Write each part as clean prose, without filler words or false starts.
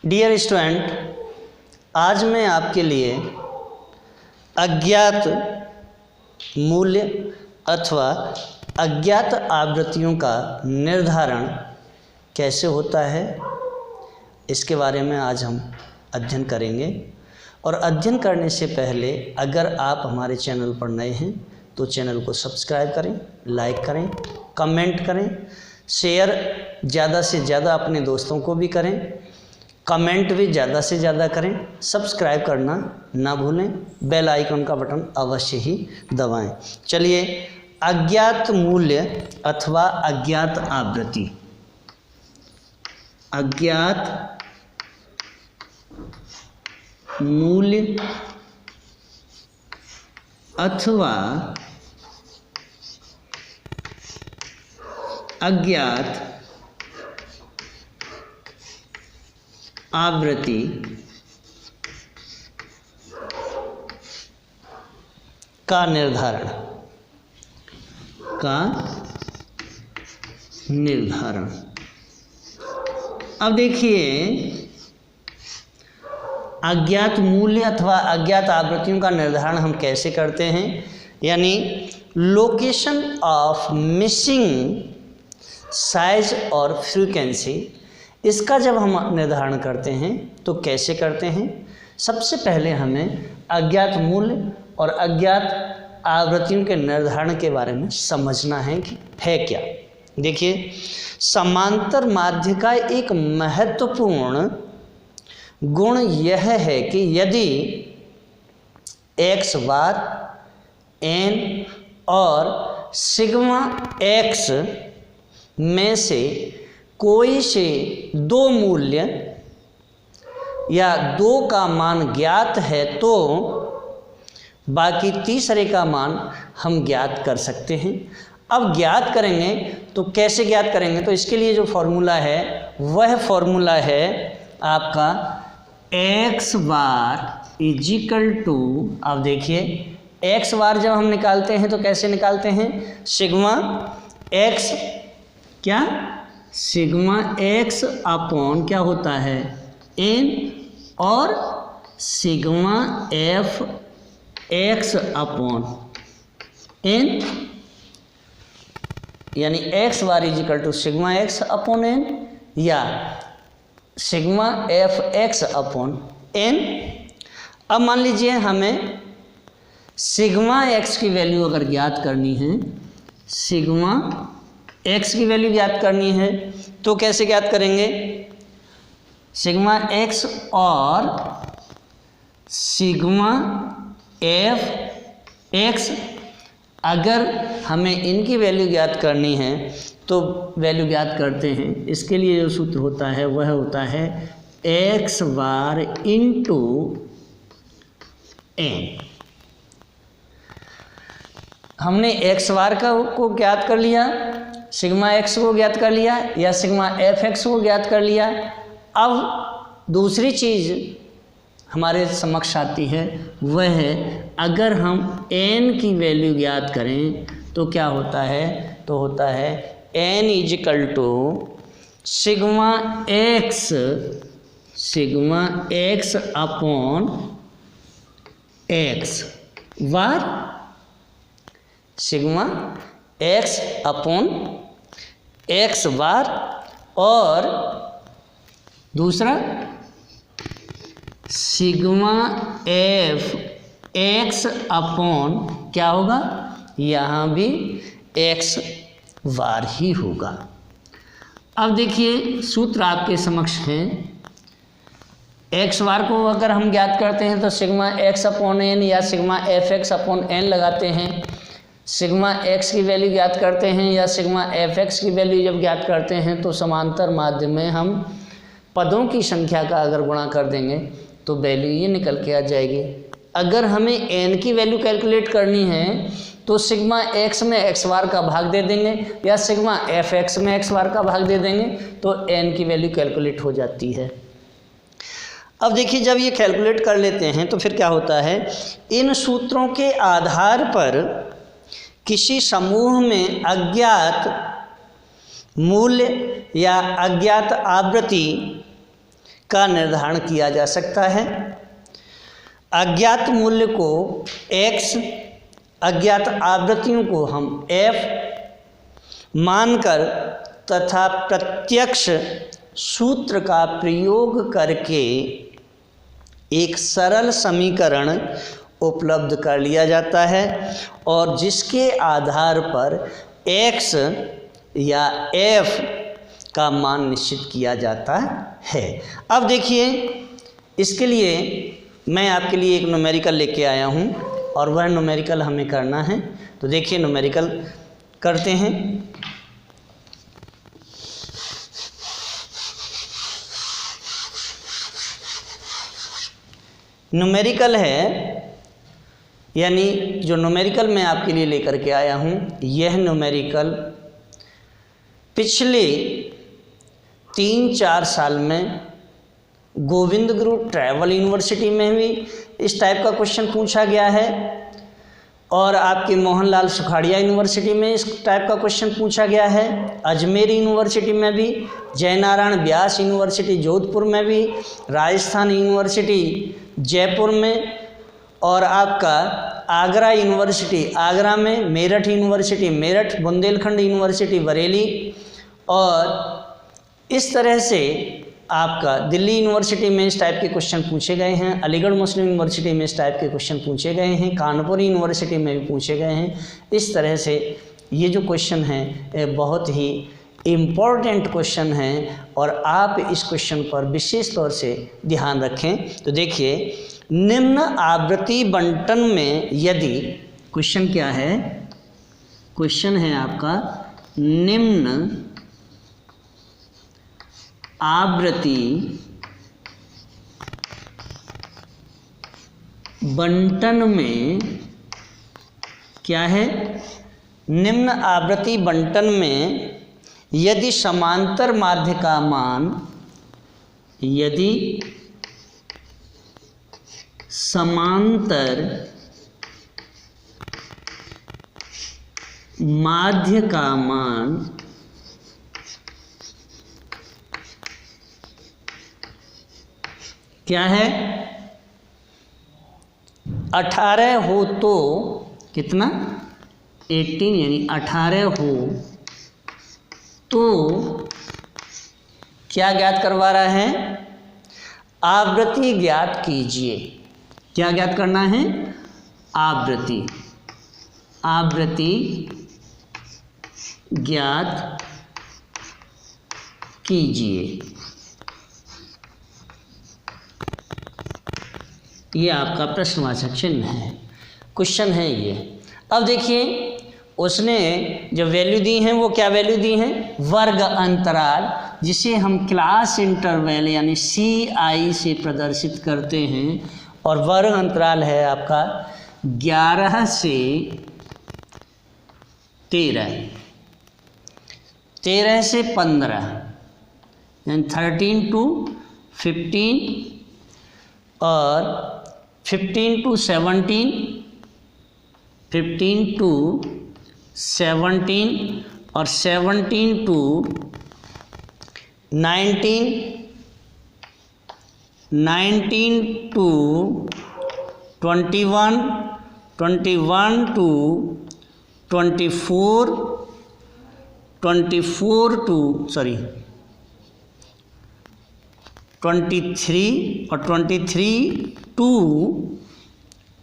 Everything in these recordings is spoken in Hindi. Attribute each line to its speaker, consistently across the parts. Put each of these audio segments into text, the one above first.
Speaker 1: डियर स्टूडेंट, आज मैं आपके लिए अज्ञात मूल्य अथवा अज्ञात आवृत्तियों का निर्धारण कैसे होता है इसके बारे में आज हम अध्ययन करेंगे। और अध्ययन करने से पहले अगर आप हमारे चैनल पर नए हैं तो चैनल को सब्सक्राइब करें, लाइक करें, कमेंट करें, शेयर ज़्यादा से ज़्यादा अपने दोस्तों को भी करें, कमेंट भी ज़्यादा से ज़्यादा करें, सब्सक्राइब करना ना भूलें, बेल आइकन का बटन अवश्य ही दबाएं। चलिए, अज्ञात मूल्य अथवा अज्ञात आवृत्ति। अज्ञात मूल्य अथवा अज्ञात आवृत्ति का निर्धारण अब देखिए, अज्ञात मूल्य अथवा अज्ञात आवृत्तियों का निर्धारण हम कैसे करते हैं, यानी लोकेशन ऑफ मिसिंग साइज और फ्रीक्वेंसी, इसका जब हम निर्धारण करते हैं तो कैसे करते हैं। सबसे पहले हमें अज्ञात मूल्य और अज्ञात आवृत्तियों के निर्धारण के बारे में समझना है कि है क्या। देखिए, समांतर माध्य का एक महत्वपूर्ण गुण यह है कि यदि x बार n और सिग्मा x में से कोई से दो मूल्य या दो का मान ज्ञात है तो बाकी तीसरे का मान हम ज्ञात कर सकते हैं। अब ज्ञात करेंगे तो कैसे ज्ञात करेंगे, तो इसके लिए जो फॉर्मूला है वह फॉर्मूला है आपका x बार इजिकल टू, अब देखिए x बार जब हम निकालते हैं तो कैसे निकालते हैं, सिग्मा x क्या, सिग्मा x अपॉन क्या होता है n और sigma f x upon n, यानी x bar equal to sigma x upon n या sigma f x upon n। अब मान लीजिए हमें सिग्मा x की वैल्यू अगर ज्ञात करनी है, सिग्मा x की वैल्यू ज्ञात करनी है तो कैसे ज्ञात करेंगे, सिग्मा x और सिग्मा f x, अगर हमें इनकी वैल्यू ज्ञात करनी है तो वैल्यू ज्ञात करते हैं। इसके लिए जो सूत्र होता है वह होता है x बार इंटू n। हमने x बार को ज्ञात कर लिया, सिग्मा x को ज्ञात कर लिया या सिग्मा f x को ज्ञात कर लिया। अब दूसरी चीज़ हमारे समक्ष आती है, वह है अगर हम n की वैल्यू ज्ञात करें तो क्या होता है, तो होता है n equal to sigma x upon x bar, sigma x upon x bar, और दूसरा सिग्मा f x अपॉन क्या होगा, यहाँ भी x बार ही होगा। अब देखिए, सूत्र आपके समक्ष हैं। x बार को अगर हम ज्ञात करते हैं तो सिग्मा x अपॉन n या sigma f x upon n लगाते हैं। सिग्मा x की वैल्यू ज्ञात करते हैं या सिग्मा f x की वैल्यू जब ज्ञात करते हैं तो समांतर माध्य में हम पदों की संख्या का अगर गुणा कर देंगे तो वैल्यू ये निकल के आ जाएगी। अगर हमें n की वैल्यू कैलकुलेट करनी है तो सिग्मा x में x बार का भाग दे देंगे या सिग्मा f x में x बार का भाग दे देंगे तो n की वैल्यू कैलकुलेट हो जाती है। अब देखिए, जब ये कैलकुलेट कर लेते हैं तो फिर क्या होता है, इन सूत्रों के आधार पर किसी समूह में अज्ञात मूल्य या अज्ञात आवृत्ति का निर्धारण किया जा सकता है। अज्ञात मूल्य को x, अज्ञात आवृत्तियों को हम f मानकर तथा प्रत्यक्ष सूत्र का प्रयोग करके एक सरल समीकरण उपलब्ध कर लिया जाता है और जिसके आधार पर x या f का मान निश्चित किया जाता है। अब देखिए, इसके लिए मैं आपके लिए एक न्यूमेरिकल लेके आया हूँ और वह न्यूमेरिकल हमें करना है। तो देखिए, न्यूमेरिकल करते हैं। न्यूमेरिकल है, यानी जो न्यूमेरिकल मैं आपके लिए लेकर के आया हूँ, यह न्यूमेरिकल पिछले 3-4 साल में गोविंद गुरु ट्राइबल यूनिवर्सिटी में भी इस टाइप का क्वेश्चन पूछा गया है और आपके मोहनलाल सुखाड़िया यूनिवर्सिटी में इस टाइप का क्वेश्चन पूछा गया है, अजमेर यूनिवर्सिटी में भी, जयनारायण व्यास यूनिवर्सिटी जोधपुर में भी, राजस्थान यूनिवर्सिटी जयपुर में और आपका आगरा यूनिवर्सिटी आगरा में, मेरठ यूनिवर्सिटी मेरठ, बुंदेलखंड यूनिवर्सिटी बरेली और इस तरह से आपका दिल्ली यूनिवर्सिटी में इस टाइप के क्वेश्चन पूछे गए हैं, अलीगढ़ मुस्लिम यूनिवर्सिटी में इस टाइप के क्वेश्चन पूछे गए हैं, कानपुर यूनिवर्सिटी में भी पूछे गए हैं। इस तरह से ये जो क्वेश्चन हैं ये बहुत ही इम्पॉर्टेंट क्वेश्चन हैं और आप इस क्वेश्चन पर विशेष तौर से ध्यान रखें। तो देखिए, निम्न आवृत्ति बंटन में यदि, क्वेश्चन क्या है, क्वेश्चन है आपका निम्न आवृत्ति बंटन में क्या है, निम्न आवृत्ति बंटन में यदि समांतर माध्य का मान, यदि समांतर माध्य का मान क्या है, 18 हो तो कितना, 18 यानी 18 हो तो क्या ज्ञात करवा रहा है, आवृत्ति ज्ञात कीजिए। क्या ज्ञात करना है, आवृत्ति, आवृत्ति ज्ञात कीजिए। ये आपका प्रश्नवाचक चिन्ह है, क्वेश्चन है ये। अब देखिए, उसने जो वैल्यू दी हैं वो क्या वैल्यू दी हैं, वर्ग अंतराल, जिसे हम क्लास इंटरवल यानी CI से प्रदर्शित करते हैं और वर्ग अंतराल है आपका 11 से 13, 13 से 15 यानी 13 to 15 और 15 to 17, 15 to 17 और 17 to 19, 19 to 21, 21 to 24, 24 to 23 और 23 to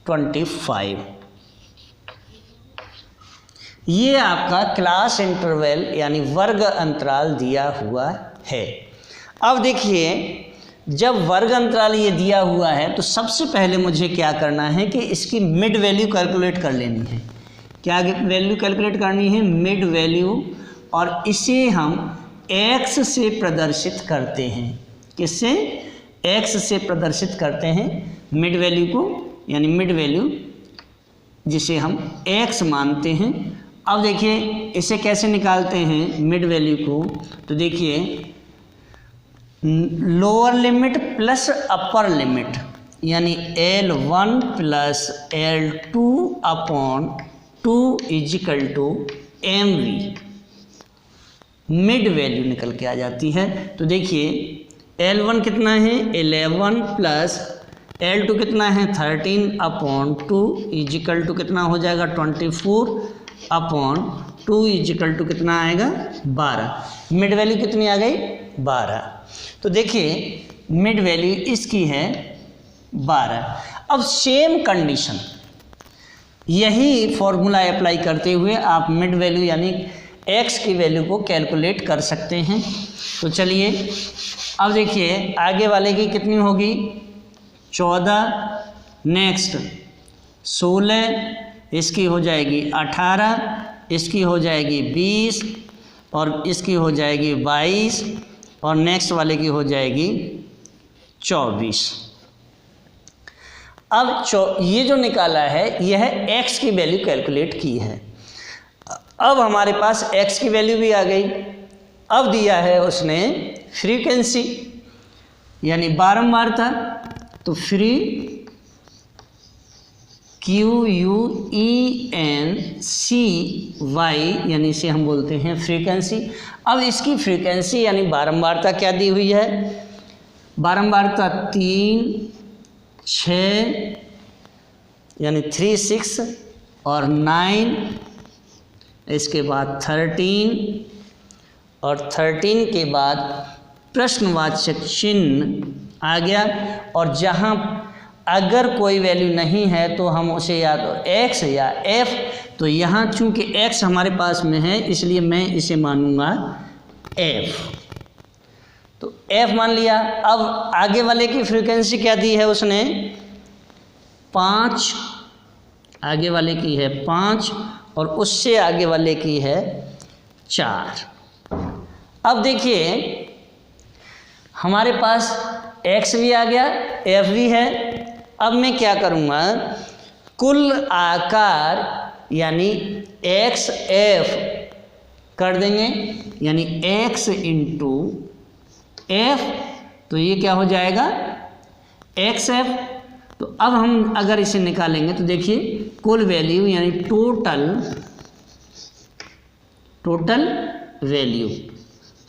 Speaker 1: 25। ये आपका क्लास इंटरवल यानी वर्ग अंतराल दिया हुआ है। अब देखिए, जब वर्ग अंतराल ये दिया हुआ है तो सबसे पहले मुझे क्या करना है कि इसकी मिड वैल्यू कैलकुलेट कर लेनी है। क्या वैल्यू कैलकुलेट करनी है, मिड वैल्यू, और इसे हम x से प्रदर्शित करते हैं। किससे, x से प्रदर्शित करते हैं मिड वैल्यू को, यानी मिड वैल्यू जिसे हम x मानते हैं। अब देखिए इसे कैसे निकालते हैं मिड वैल्यू को, तो देखिए lower limit plus upper limit यानी L1 plus L2 upon 2 equal to MV, mid value निकल के आ जाती है। तो देखिए L1 कितना है 11 प्लस L2 कितना है 13/2 इजिकल टू कितना हो जाएगा 24/2 इजिकल टू कितना आएगा 12। मिड वैल्यू कितनी आ गई 12। तो देखिए मिड वैल्यू इसकी है 12। अब सेम कंडीशन यही फॉर्मूला अप्लाई करते हुए आप मिड वैल्यू यानी x की वैल्यू को कैलकुलेट कर सकते हैं। तो चलिए अब देखिए आगे वाले की कितनी होगी 14, नेक्स्ट 16, इसकी हो जाएगी 18, इसकी हो जाएगी 20 और इसकी हो जाएगी 22 और नेक्स्ट वाले की हो जाएगी 24। अब ये जो निकाला है यह x की वैल्यू कैलकुलेट की है। अब हमारे पास x की वैल्यू भी आ गई। अब दिया है उसने फ्रीक्वेंसी यानी बारंबारता, तो QUENCY यानी इसे हम बोलते हैं फ्रीक्वेंसी। अब इसकी फ्रीक्वेंसी यानी बारंबारता क्या दी हुई है, बारंबारता 3, 6 यानी 3, 6 और 9, इसके बाद 13 और 13 के बाद प्रश्नवाचक चिन्ह आ गया। और जहाँ अगर कोई वैल्यू नहीं है तो हम उसे या तो x या f, तो यहाँ चूँकि x हमारे पास में है इसलिए मैं इसे मानूंगा f, तो f मान लिया। अब आगे वाले की फ्रीक्वेंसी क्या दी है उसने 5, आगे वाले की है 5 और उससे आगे वाले की है 4। अब देखिए हमारे पास x भी आ गया f भी है। अब मैं क्या करूँगा कुल आकार यानी x f कर देंगे यानी x इंटू f, तो ये क्या हो जाएगा x f। तो अब हम अगर इसे निकालेंगे तो देखिए कुल वैल्यू यानी टोटल वैल्यू।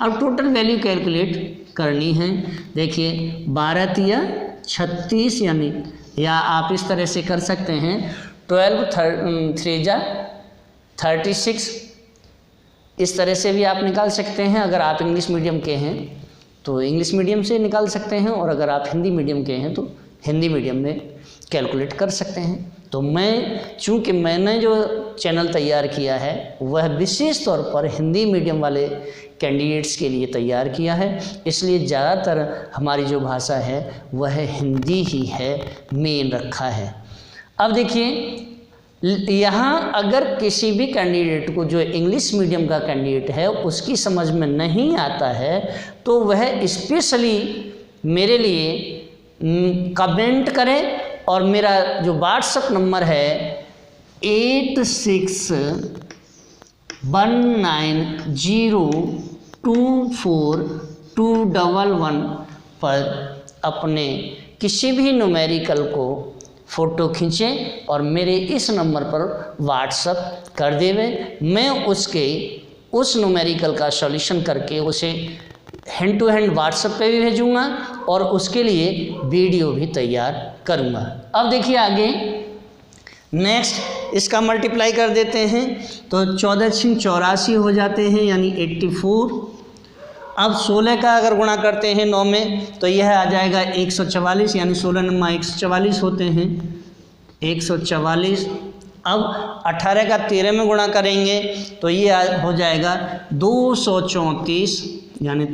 Speaker 1: अब टोटल वैल्यू कैलकुलेट करनी है। देखिए 12 तिया 36 यानी, या आप इस तरह से कर सकते हैं 12 3 जा 36, इस तरह से भी आप निकाल सकते हैं। अगर आप इंग्लिश मीडियम के हैं तो इंग्लिश मीडियम से निकाल सकते हैं और अगर आप हिंदी मीडियम के हैं तो हिंदी मीडियम में कैलकुलेट कर सकते हैं। तो चूँकि मैंने जो चैनल तैयार किया है वह विशेष तौर पर हिंदी मीडियम वाले कैंडिडेट्स के लिए तैयार किया है, इसलिए ज़्यादातर हमारी जो भाषा है वह हिंदी ही है, मेन रखा है। अब देखिए यहाँ अगर किसी भी कैंडिडेट को जो इंग्लिश मीडियम का कैंडिडेट है उसकी समझ में नहीं आता है तो वह स्पेशली मेरे लिए कमेंट करें और मेरा जो व्हाट्सएप नंबर है 8619024211 पर अपने किसी भी न्यूमेरिकल को फ़ोटो खींचें और मेरे इस नंबर पर व्हाट्सएप कर देवें। मैं उस न्यूमेरिकल का सॉल्यूशन करके उसे हैंड टू हैंड व्हाट्सएप पे भी भेजूँगा और उसके लिए वीडियो भी तैयार करूँगा। अब देखिए आगे नेक्स्ट इसका मल्टीप्लाई कर देते हैं तो 14×84 हो जाते हैं यानी 84। अब 16 का अगर गुणा करते हैं 9 में तो यह आ जाएगा 144 यानी 16 9 144 होते हैं 144। अब 18 का 13 में गुणा करेंगे तो ये हो जाएगा 234 यानी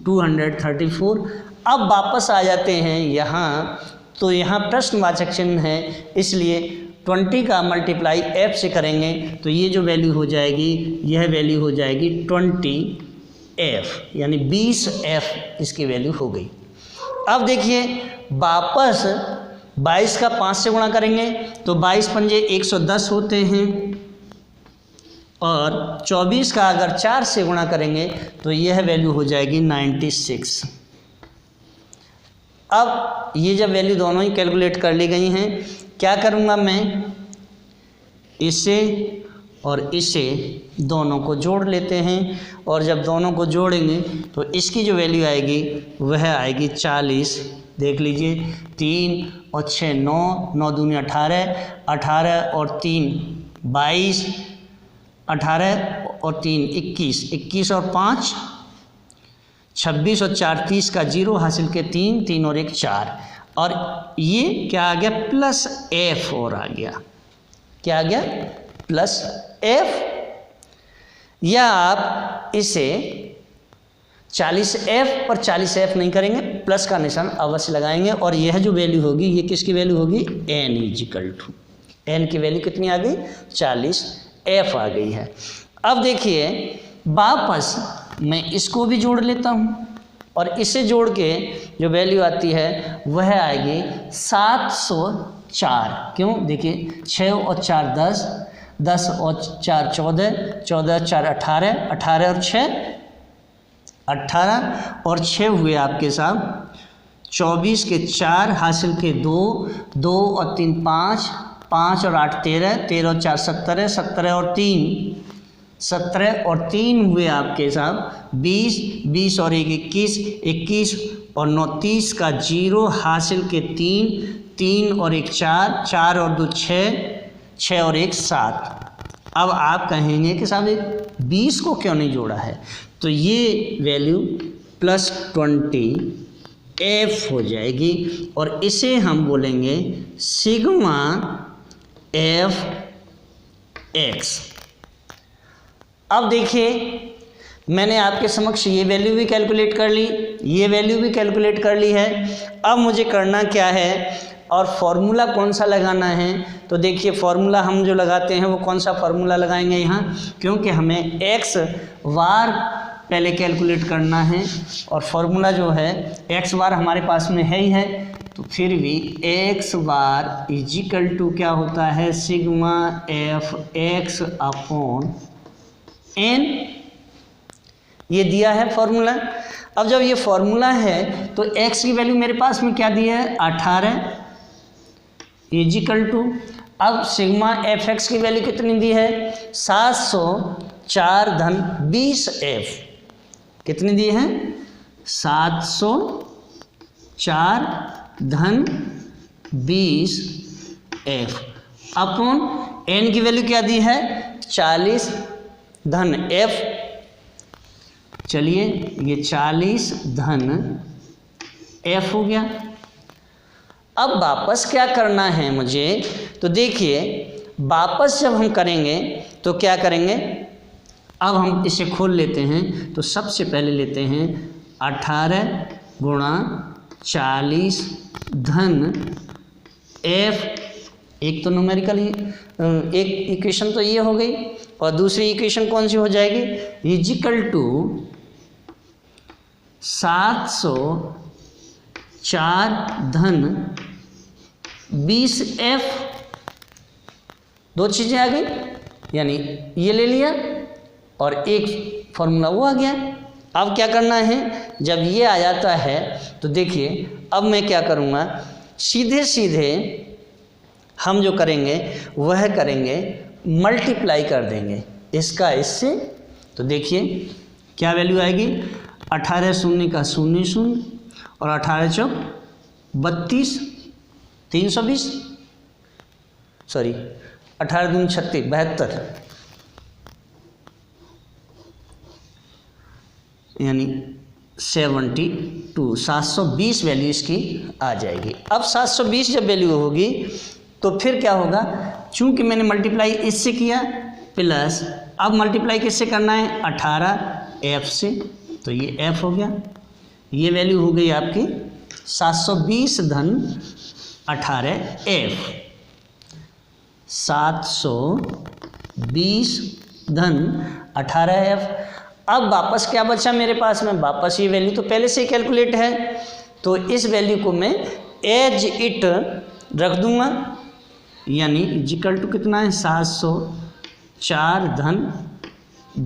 Speaker 1: 234। अब वापस आ जाते हैं यहाँ, तो यहाँ प्रश्नवाचक चिन्ह है इसलिए 20 का मल्टीप्लाई f से करेंगे तो ये जो वैल्यू हो जाएगी यह वैल्यू हो जाएगी 20f यानी 20f इसकी वैल्यू हो गई। अब देखिए वापस 22 का 5 से गुणा करेंगे तो 22 पंजे 110 होते हैं और 24 का अगर 4 से गुणा करेंगे तो यह वैल्यू हो जाएगी 96। अब ये जब वैल्यू दोनों ही कैलकुलेट कर ली गई हैं, क्या करूँगा मैं इसे और इसे दोनों को जोड़ लेते हैं, और जब दोनों को जोड़ेंगे तो इसकी जो वैल्यू आएगी वह आएगी 40। देख लीजिए 3 और 6 9, 9 दूनी 18, 18 और 3 22, 18 और 3 21, 21 और 5 26 और 4 30 का 0 हासिल के 3, 3 और 1 4, और ये क्या आ गया प्लस f और आ गया, क्या आ गया प्लस f, या आप इसे 40f पर 40f नहीं करेंगे, प्लस का निशान अवश्य लगाएंगे, और यह जो वैल्यू होगी ये किसकी वैल्यू होगी n इजिकल टू, n की वैल्यू कितनी आ गई 40f आ गई है। अब देखिए वापस मैं इसको भी जोड़ लेता हूँ, और इसे जोड़ के जो वैल्यू आती है वह आएगी 704। क्यों, देखिए 6 और 4 10, 10 और 4 14, 14 और 4 18, 18 और 6 18 और 6 हुए आपके साथ 24 के 4 हासिल के 2, 2 और 3 5, 5 और 8 13, 13 और 4 17, 17 और 3 17 और 3 हुए आपके साथ 20, 20 और 1 21, 21 और 9 30 का 0 हासिल के 3, 3 और 1 4, 4 और 2 6, 6 और 1 7। अब आप कहेंगे कि साहब 20 को क्यों नहीं जोड़ा है, तो ये वैल्यू प्लस 20f हो जाएगी, और इसे हम बोलेंगे सिग्मा एफ एक्स। अब देखिए मैंने आपके समक्ष ये वैल्यू भी कैलकुलेट कर ली, ये वैल्यू भी कैलकुलेट कर ली है। अब मुझे करना क्या है और फॉर्मूला कौन सा लगाना है, तो देखिए फॉर्मूला हम जो लगाते हैं वो कौन सा फॉर्मूला लगाएंगे यहाँ, क्योंकि हमें एक्स वार पहले कैलकुलेट करना है, और फॉर्मूला जो है एक्स वार हमारे पास में है ही है, तो फिर भी एक्स बार इजिकल टू क्या होता है sigma F x upon N, ये दिया है फॉर्मूला। अब जब ये फॉर्मूला है तो x की वैल्यू मेरे पास में क्या दिया है 18 इजिकल टू, अब सिग्मा एफ एक्स की वैल्यू कितनी दी है 704 धन 20f, कितनी दी है 704 धन 20f अपॉन n की वैल्यू क्या दी है 40 धन f, चलिए ये 40 धन f हो गया। अब वापस क्या करना है मुझे, तो देखिए वापस जब हम करेंगे तो क्या करेंगे, अब हम इसे खोल लेते हैं, तो सबसे पहले लेते हैं 18 गुणा 40 धन f, एक तो न्यूमेरिकल एक इक्वेशन तो ये हो गई, और दूसरी इक्वेशन कौन सी हो जाएगी इजिकल टू 704 धन 20f, दो चीज़ें आ गई, यानी ये ले लिया और एक फॉर्मूला वो आ गया। अब क्या करना है, जब ये आ जाता है तो देखिए अब मैं क्या करूँगा, सीधे सीधे हम जो करेंगे वह करेंगे मल्टीप्लाई कर देंगे इसका इससे, तो देखिए क्या वैल्यू आएगी 18 शून्य का 0 0 और 18 चौक 32, 320, सॉरी 18 दूनी 36 72, यानी 72, 720 वैल्यू इसकी आ जाएगी। अब 720 जब वैल्यू होगी तो फिर क्या होगा, चूंकि मैंने मल्टीप्लाई इससे किया प्लस अब मल्टीप्लाई किससे करना है 18f से, तो ये f हो गया, ये वैल्यू हो गई आपकी 720 धन 18f, 720 धन 18f। अब वापस क्या बचा मेरे पास में, वापस ये वैल्यू तो पहले से ही कैलकुलेट है, तो इस वैल्यू को मैं एज इट रख दूंगा, यानी इजिकल टू कितना है 704 धन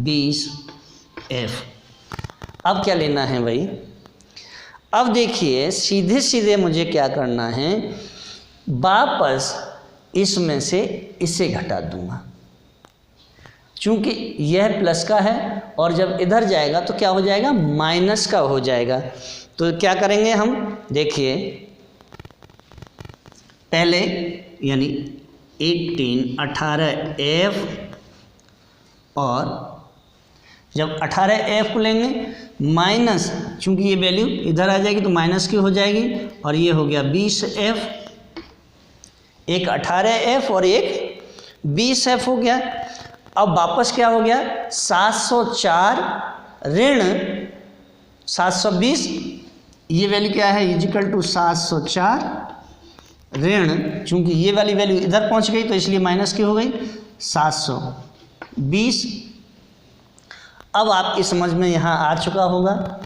Speaker 1: 20f। अब क्या लेना है भाई, अब देखिए सीधे सीधे मुझे क्या करना है, वापस इसमें से इसे घटा दूंगा, चूंकि यह प्लस का है और जब इधर जाएगा तो क्या हो जाएगा, माइनस का हो जाएगा। तो क्या करेंगे हम, देखिए पहले यानी 18F और जब 18F को लेंगे माइनस, चूंकि ये वैल्यू इधर आ जाएगी तो माइनस की हो जाएगी, और ये हो गया 20F, एक 18F और एक 20F हो गया। अब वापस क्या हो गया, 704 ऋण 720, ये वैल्यू क्या है, इजिकल टू 704 ऋण, चूंकि ये वाली वैल्यू इधर पहुंच गई तो इसलिए माइनस की हो गई 720। अब आपकी समझ में यहाँ आ चुका होगा,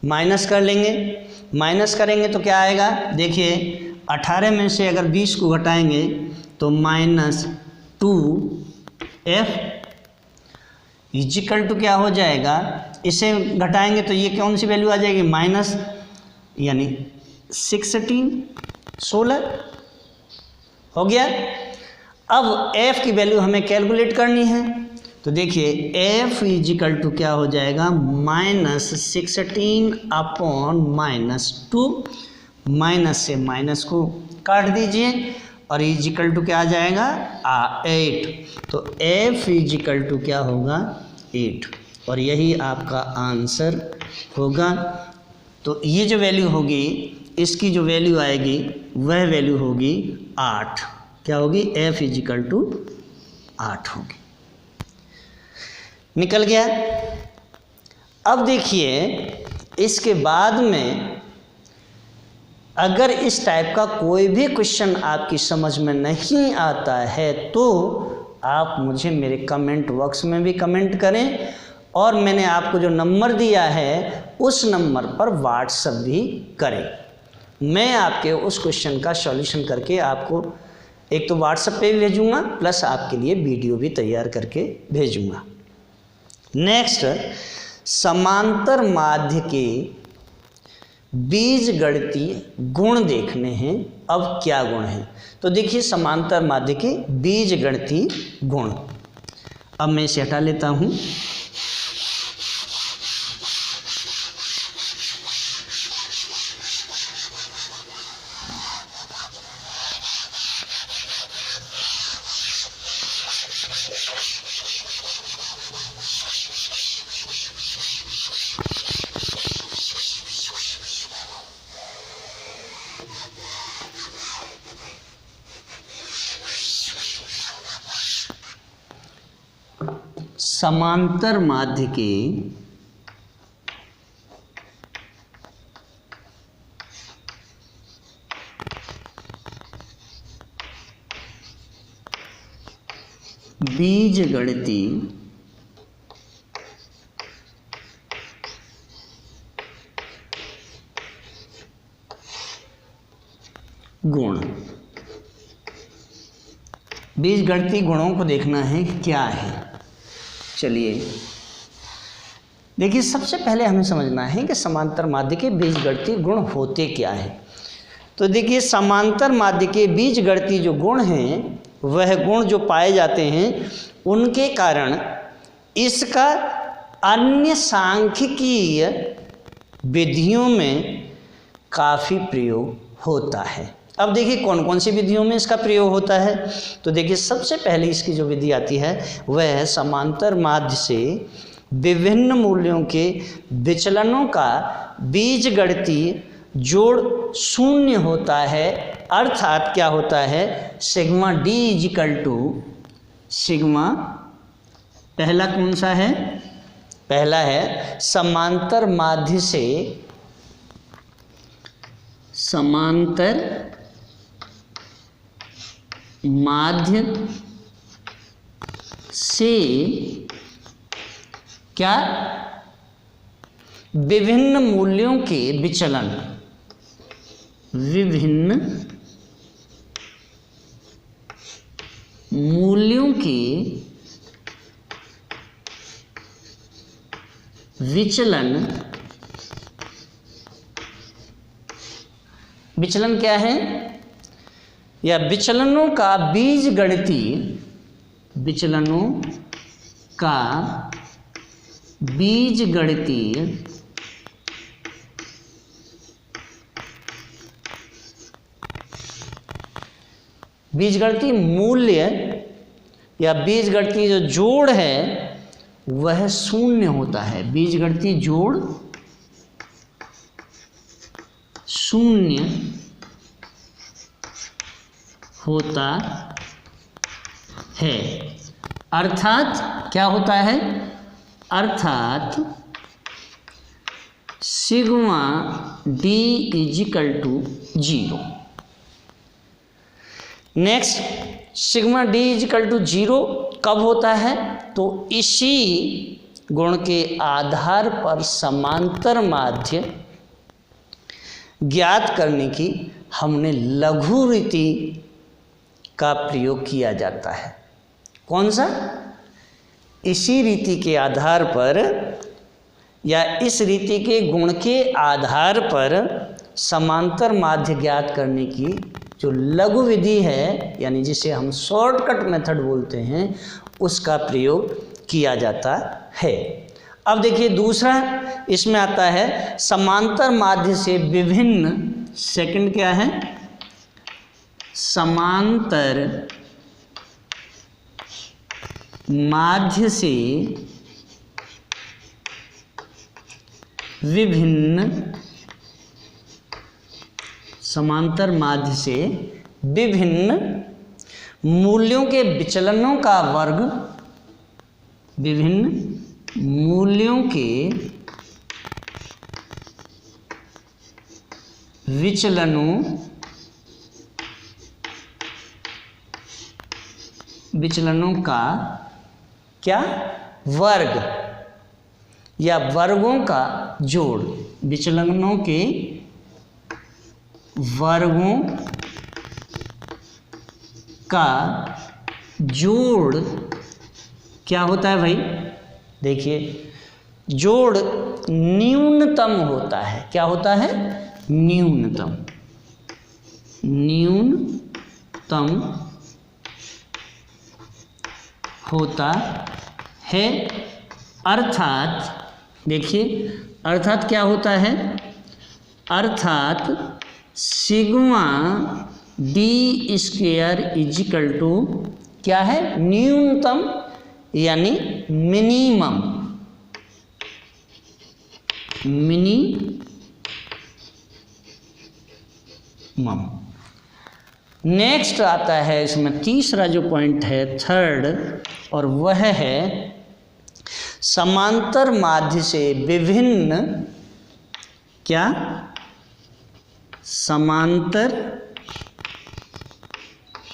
Speaker 1: माइनस कर लेंगे, माइनस करेंगे तो क्या आएगा, देखिए 18 में से अगर 20 को घटाएंगे तो -2F इजिकल टू क्या हो जाएगा, इसे घटाएंगे तो ये कौन सी वैल्यू आ जाएगी, माइनस यानी 16 हो गया। अब F की वैल्यू हमें कैलकुलेट करनी है, तो देखिए F इजिकल टू क्या हो जाएगा, -16/-2, माइनस से माइनस को काट दीजिए और इजिकल टू क्या आ जाएगा 8। तो F इजिकल टू क्या होगा 8, और यही आपका आंसर होगा। तो ये जो वैल्यू होगी, इसकी जो वैल्यू आएगी वह वैल्यू होगी 8। क्या होगी, F इजिकल टू 8 होगी। निकल गया। अब देखिए इसके बाद में अगर इस टाइप का कोई भी क्वेश्चन आपकी समझ में नहीं आता है तो आप मुझे मेरे कमेंट बॉक्स में भी कमेंट करें, और मैंने आपको जो नंबर दिया है उस नंबर पर व्हाट्सएप भी करें। मैं आपके उस क्वेश्चन का सॉल्यूशन करके आपको एक तो व्हाट्सएप पे भी भेजूंगा, प्लस आपके लिए वीडियो भी तैयार करके भेजूंगा। नेक्स्ट, समांतर माध्य के बीजगणितीय गुण देखने हैं। अब क्या गुण हैं, तो देखिए समांतर माध्य के बीजगणितीय गुण। अब मैं इसे हटा लेता हूं। समांतर माध्य के बीजगणितीय गुण। बीजगणितीय गुणों को देखना है क्या है। चलिए देखिए, सबसे पहले हमें समझना है कि समांतर माध्य के बीजगणितीय गुण होते क्या है। तो देखिए समांतर माध्य के बीजगणितीय जो गुण हैं, वह गुण जो पाए जाते हैं उनके कारण इसका अन्य सांख्यिकीय विधियों में काफ़ी प्रयोग होता है। अब देखिए कौन कौन सी विधियों में इसका प्रयोग होता है। तो देखिए सबसे पहले इसकी जो विधि आती है वह है समांतर माध्य से विभिन्न मूल्यों के विचलनों का बीजगणितीय जोड़ शून्य होता है। अर्थात क्या होता है, sigma D equal to sigma, पहला कौन सा है, पहला है समांतर माध्य से, समांतर माध्य से क्या, विभिन्न मूल्यों के विचलन, विभिन्न मूल्यों के विचलन, विचलन क्या है, या विचलनों का बीजगणितीय, विचलनों का बीजगणितीय मूल्य या बीजगणितीय जो जोड़ है वह शून्य होता है। बीजगणितीय जोड़ शून्य होता है। अर्थात क्या होता है? अर्थात sigma D equal to 0। Next, sigma D equal to 0 कब होता है? तो इसी गुण के आधार पर समांतर माध्य ज्ञात करने की हमने लघु रीति का प्रयोग किया जाता है। कौन सा? इसी रीति के आधार पर या इस रीति के गुण के आधार पर समांतर माध्य ज्ञात करने की जो लघु विधि है, यानी जिसे हम शॉर्टकट मेथड बोलते हैं, उसका प्रयोग किया जाता है। अब देखिए दूसरा इसमें आता है समांतर माध्य से विभिन्न, सेकंड क्या है? समांतर माध्य से विभिन्न, समांतर माध्य से विभिन्न मूल्यों के विचलनों का वर्ग, विभिन्न मूल्यों के विचलनों का क्या? वर्ग या वर्गों का जोड़। विचलनों के वर्गों का जोड़ क्या होता है भाई? देखिए, जोड़ न्यूनतम होता है। क्या होता है? न्यूनतम होता है। अर्थात देखिए, अर्थात क्या होता है? अर्थात sigma D square equal to क्या है? न्यूनतम यानी मिनिमम। नेक्स्ट आता है इसमें तीसरा जो पॉइंट है, थर्ड, और वह है समांतर माध्य से विभिन्न क्या? समांतर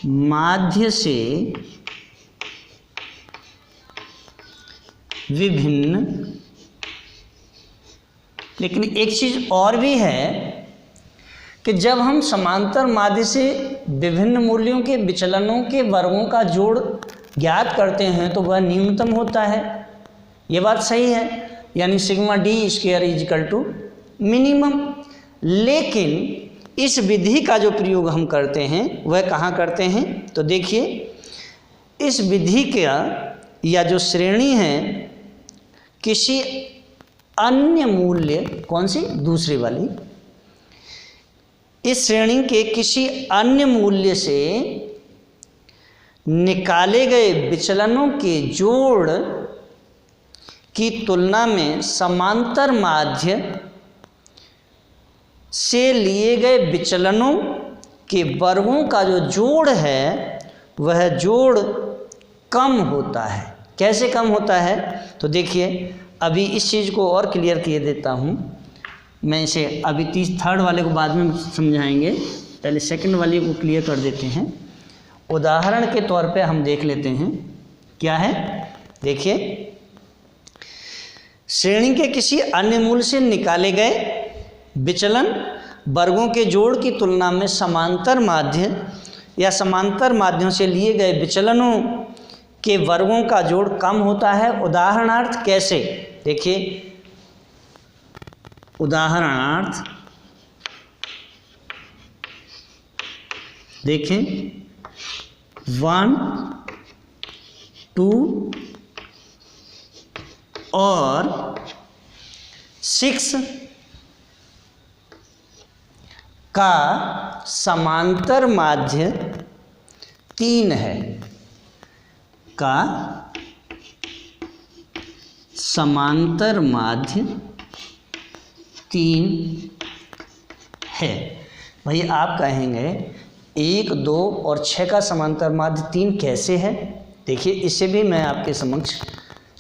Speaker 1: माध्य से विभिन्न, लेकिन एक चीज और भी है कि जब हम समांतर माध्य से विभिन्न मूल्यों के विचलनों के वर्गों का जोड़ ज्ञात करते हैं तो वह न्यूनतम होता है। ये बात सही है, यानी sigma D square equal to minimum. लेकिन इस विधि का जो प्रयोग हम करते हैं वह कहाँ करते हैं? तो देखिए, इस विधि का या जो श्रेणी है किसी अन्य मूल्य, कौन सी? दूसरी वाली, इस श्रेणी के किसी अन्य मूल्य से निकाले गए विचलनों के जोड़ की तुलना में समांतर माध्य से लिए गए विचलनों के वर्गों का जो जोड़ है वह जोड़ कम होता है। कैसे कम होता है? तो देखिए, अभी इस चीज़ को और क्लियर किए देता हूँ मैं। इसे अभी थर्ड वाले को बाद में समझाएंगे, पहले सेकंड वाले को क्लियर कर देते हैं। उदाहरण के तौर पे हम देख लेते हैं क्या है। देखिए, श्रेणी के किसी अन्य मूल्य से निकाले गए विचलन वर्गों के जोड़ की तुलना में समांतर माध्य या समांतर माध्यों से लिए गए विचलनों के वर्गों का जोड़ कम होता है। उदाहरणार्थ कैसे? देखिए, उदाहरणार्थ देखें, 1, 2, और 6 का समांतर माध्य 3 है, का समांतर माध्य 3 है। भाई आप कहेंगे 1, 2 और 6 का समांतर माध्य 3 कैसे है? देखिए इसे भी मैं आपके समक्ष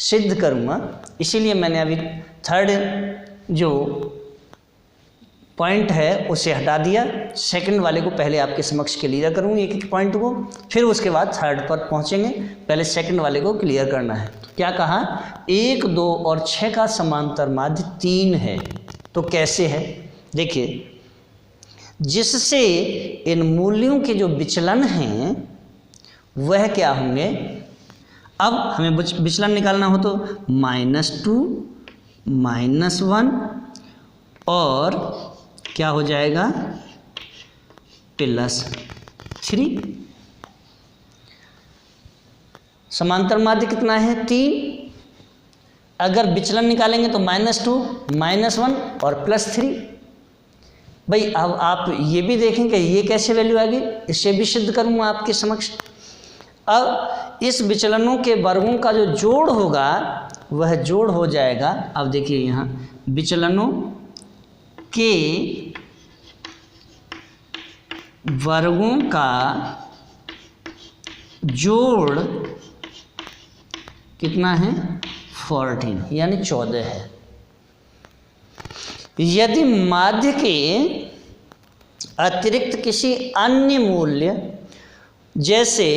Speaker 1: सिद्ध करूँगा, इसीलिए मैंने अभी थर्ड जो पॉइंट है उसे हटा दिया, सेकंड वाले को पहले आपके समक्ष क्लियर करूँगा एक एक पॉइंट को, फिर उसके बाद थर्ड पर पहुँचेंगे। पहले सेकंड वाले को क्लियर करना है। तो क्या कहा? 1, 2 और 6 का समांतर माध्य 3 है। तो कैसे है? देखिए, जिससे इन मूल्यों के जो विचलन हैं वह क्या होंगे? अब हमें विचलन निकालना हो तो -2, -1 और क्या हो जाएगा? +3। समांतर माध्य कितना है? 3। अगर विचलन निकालेंगे तो -2, -1 और +3। भाई अब आप ये भी देखेंगे ये कैसे वैल्यू आ गई, इसे भी सिद्ध करूँगा आपके समक्ष। अब इस विचलनों के वर्गों का जो जोड़ होगा वह जोड़ हो जाएगा। अब देखिए यहाँ विचलनों के वर्गों का जोड़ कितना है? 14 यानी 14 है। यदि माध्य के अतिरिक्त किसी अन्य मूल्य जैसे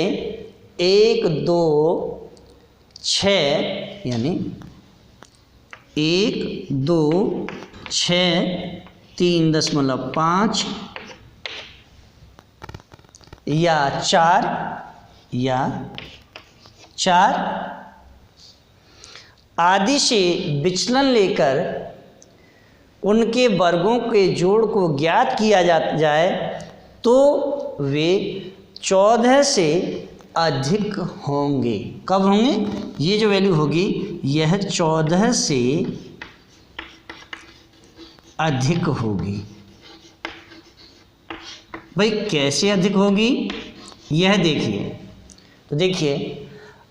Speaker 1: 1, 2, 6 यानी 1, 2, 6, 3.5 या 4 आदि से विचलन लेकर उनके वर्गों के जोड़ को ज्ञात किया जाए तो वे 14 से अधिक होंगे। कब होंगे? ये जो वैल्यू होगी यह 14 से अधिक होगी। भाई कैसे अधिक होगी यह देखिए। तो देखिए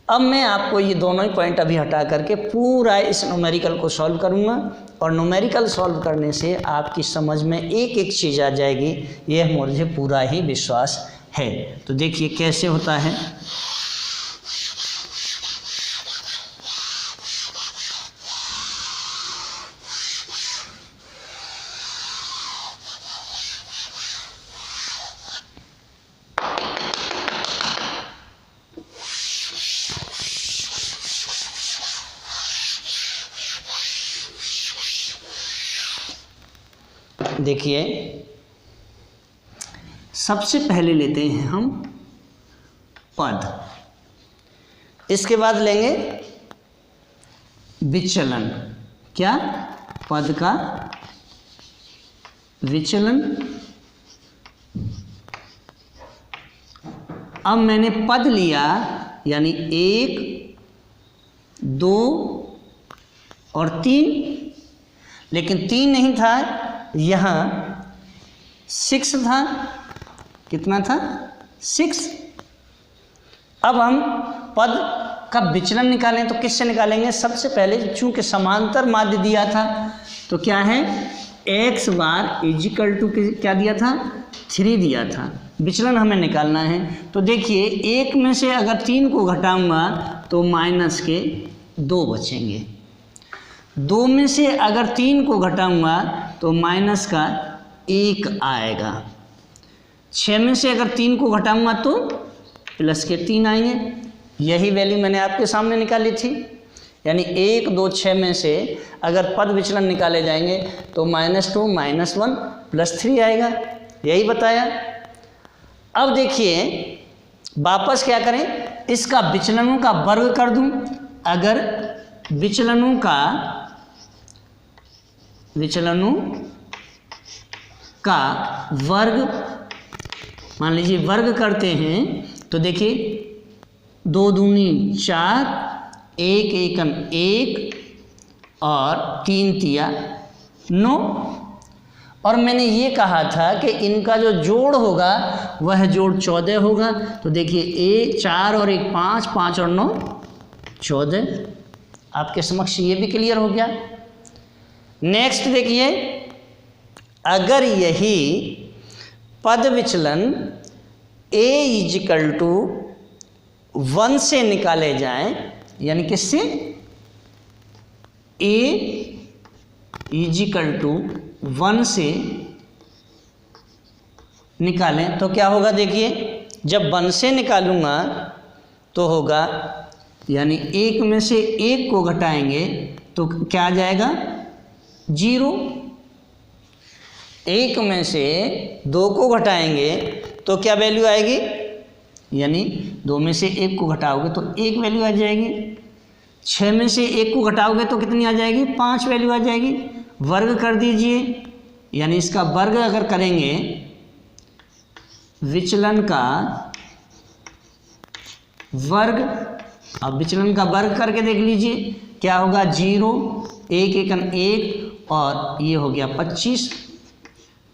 Speaker 1: अब मैं आपको ये दोनों ही पॉइंट अभी हटा करके पूरा इस न्यूमेरिकल को सॉल्व करूँगा और न्यूमेरिकल सॉल्व करने से आपकी समझ में एक एक चीज़ आ जाएगी, यह मुझे पूरा ही विश्वास है। तो देखिए कैसे होता है। देखिए सबसे पहले लेते हैं हम पद, इसके बाद लेंगे विचलन। क्या? पद का विचलन। अब मैंने पद लिया यानी 1, 2 और 3, लेकिन 3 नहीं था, यहाँ 6 था। कितना था? 6। अब हम पद का विचलन निकालें तो किससे निकालेंगे? सबसे पहले चूंकि समांतर माध्य दिया था तो क्या है? x बार इजिकल टू क्या दिया था? 3 दिया था। विचलन हमें निकालना है। तो देखिए 1 में से अगर 3 को घटाऊंगा तो माइनस के 2 बचेंगे। 2 में से अगर 3 को घटाऊंगा तो माइनस का 1 आएगा। 6 में से अगर 3 को घटाऊंगा तो प्लस के 3 आएंगे। यही वैल्यू मैंने आपके सामने निकाली थी। यानी 1, 2, 6 में से अगर पद विचलन निकाले जाएंगे तो -2, -1, +3 आएगा। यही बताया। अब देखिए वापस क्या करें? इसका विचलनों का वर्ग कर दूं। अगर विचलनों का वर्ग मान लीजिए वर्ग करते हैं तो देखिए 2 दूनी 4, 1 एकम 1, और 3 तिया 9। और मैंने ये कहा था कि इनका जो जोड़ होगा वह जोड़ 14 होगा। तो देखिए 1 4 और 1 5, 5 और 9 14। आपके समक्ष ये भी क्लियर हो गया। नेक्स्ट देखिए, अगर यही पद विचलन a इजिकल टू 1 से निकाले जाएं, यानी किससे, a इजिकल टू 1 से निकालें तो क्या होगा। देखिए जब 1 से निकालूंगा तो होगा, यानी 1 में से 1 को घटाएंगे तो क्या आ जाएगा 0। 1 में से 2 को घटाएंगे तो क्या वैल्यू आएगी, यानी 2 में से 1 को घटाओगे तो 1 वैल्यू आ जाएगी। 6 में से 1 को घटाओगे तो कितनी आ जाएगी, 5 वैल्यू आ जाएगी। वर्ग कर दीजिए, यानी इसका वर्ग अगर करेंगे, विचलन का वर्ग, अब विचलन का वर्ग करके देख लीजिए क्या होगा, 0 1 1 1 और ये हो गया 25।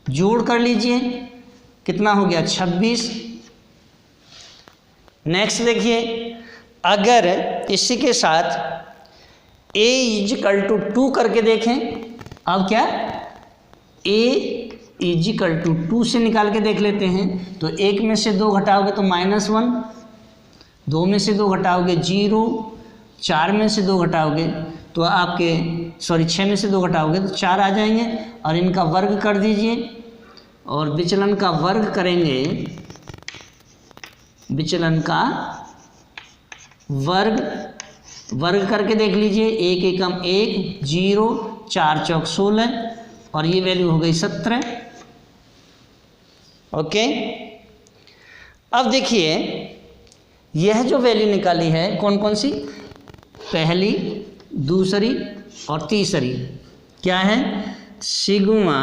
Speaker 1: जोड़ कर लीजिए कितना हो गया 26। नेक्स्ट देखिए, अगर इसी के साथ a इजिकल टू 2 करके देखें, अब क्या a इजिकल टू 2 से निकाल के देख लेते हैं। तो 1 में से 2 घटाओगे तो -1, 2 में से 2 घटाओगे 0, 4 में से 2 घटाओगे तो आपके 6 में से 2 घटाओगे तो 4 आ जाएंगे। और इनका वर्ग कर दीजिए, और विचलन का वर्ग करेंगे, विचलन का वर्ग करके देख लीजिए, 1 एकम 1 0, 4 चौक 16 और ये वैल्यू हो गई 17। ओके, अब देखिए यह जो वैल्यू निकाली है कौन कौन सी, पहली, दूसरी और तीसरी, क्या है, सिग्मा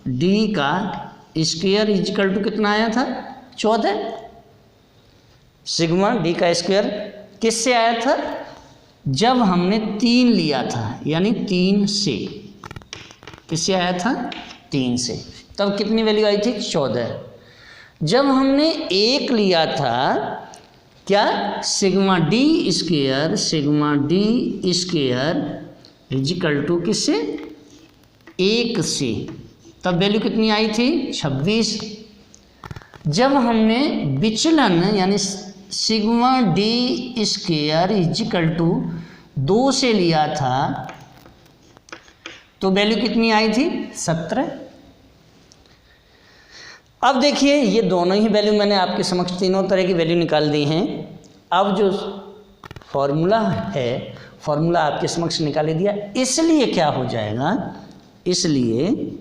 Speaker 1: डी का स्क्वायर इजिकल टू कितना आया था 14। सिग्मा डी का स्क्वायर किससे आया था, जब हमने 3 लिया था, यानी 3 से, किससे आया था 3 से, तब कितनी वैल्यू आई थी 14। जब हमने 1 लिया था, क्या, sigma D square equal to किससे 1 से, तब वैल्यू कितनी आई थी 26। जब हमने विचलन यानी sigma D square equal to 2 से लिया था तो वैल्यू कितनी आई थी 17। अब देखिए ये दोनों ही वैल्यू मैंने आपके समक्ष तीनों तरह की वैल्यू निकाल दी हैं। अब जो फॉर्मूला है, फॉर्मूला आपके समक्ष निकाल दिया, इसलिए क्या हो जाएगा, इसलिए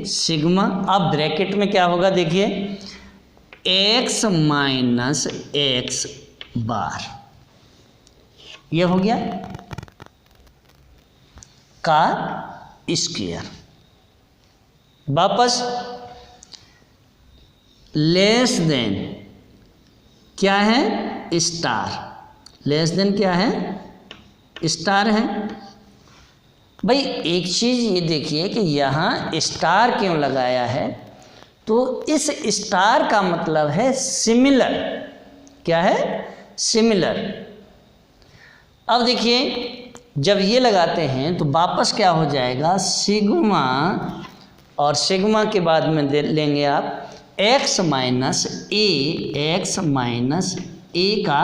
Speaker 1: सिग्मा अब ब्रैकेट में क्या होगा, देखिए x माइनस एक्स बार, यह हो गया का स्क्वायर। वापस लेस देन क्या है, स्टार, लेस देन क्या है, स्टार है। भाई एक चीज़ ये देखिए कि यहाँ स्टार क्यों लगाया है, तो इस स्टार का मतलब है सिमिलर, क्या है, सिमिलर। अब देखिए जब ये लगाते हैं तो वापस क्या हो जाएगा, सिग्मा, और सिग्मा के बाद में दे लेंगे आप x माइनस ए का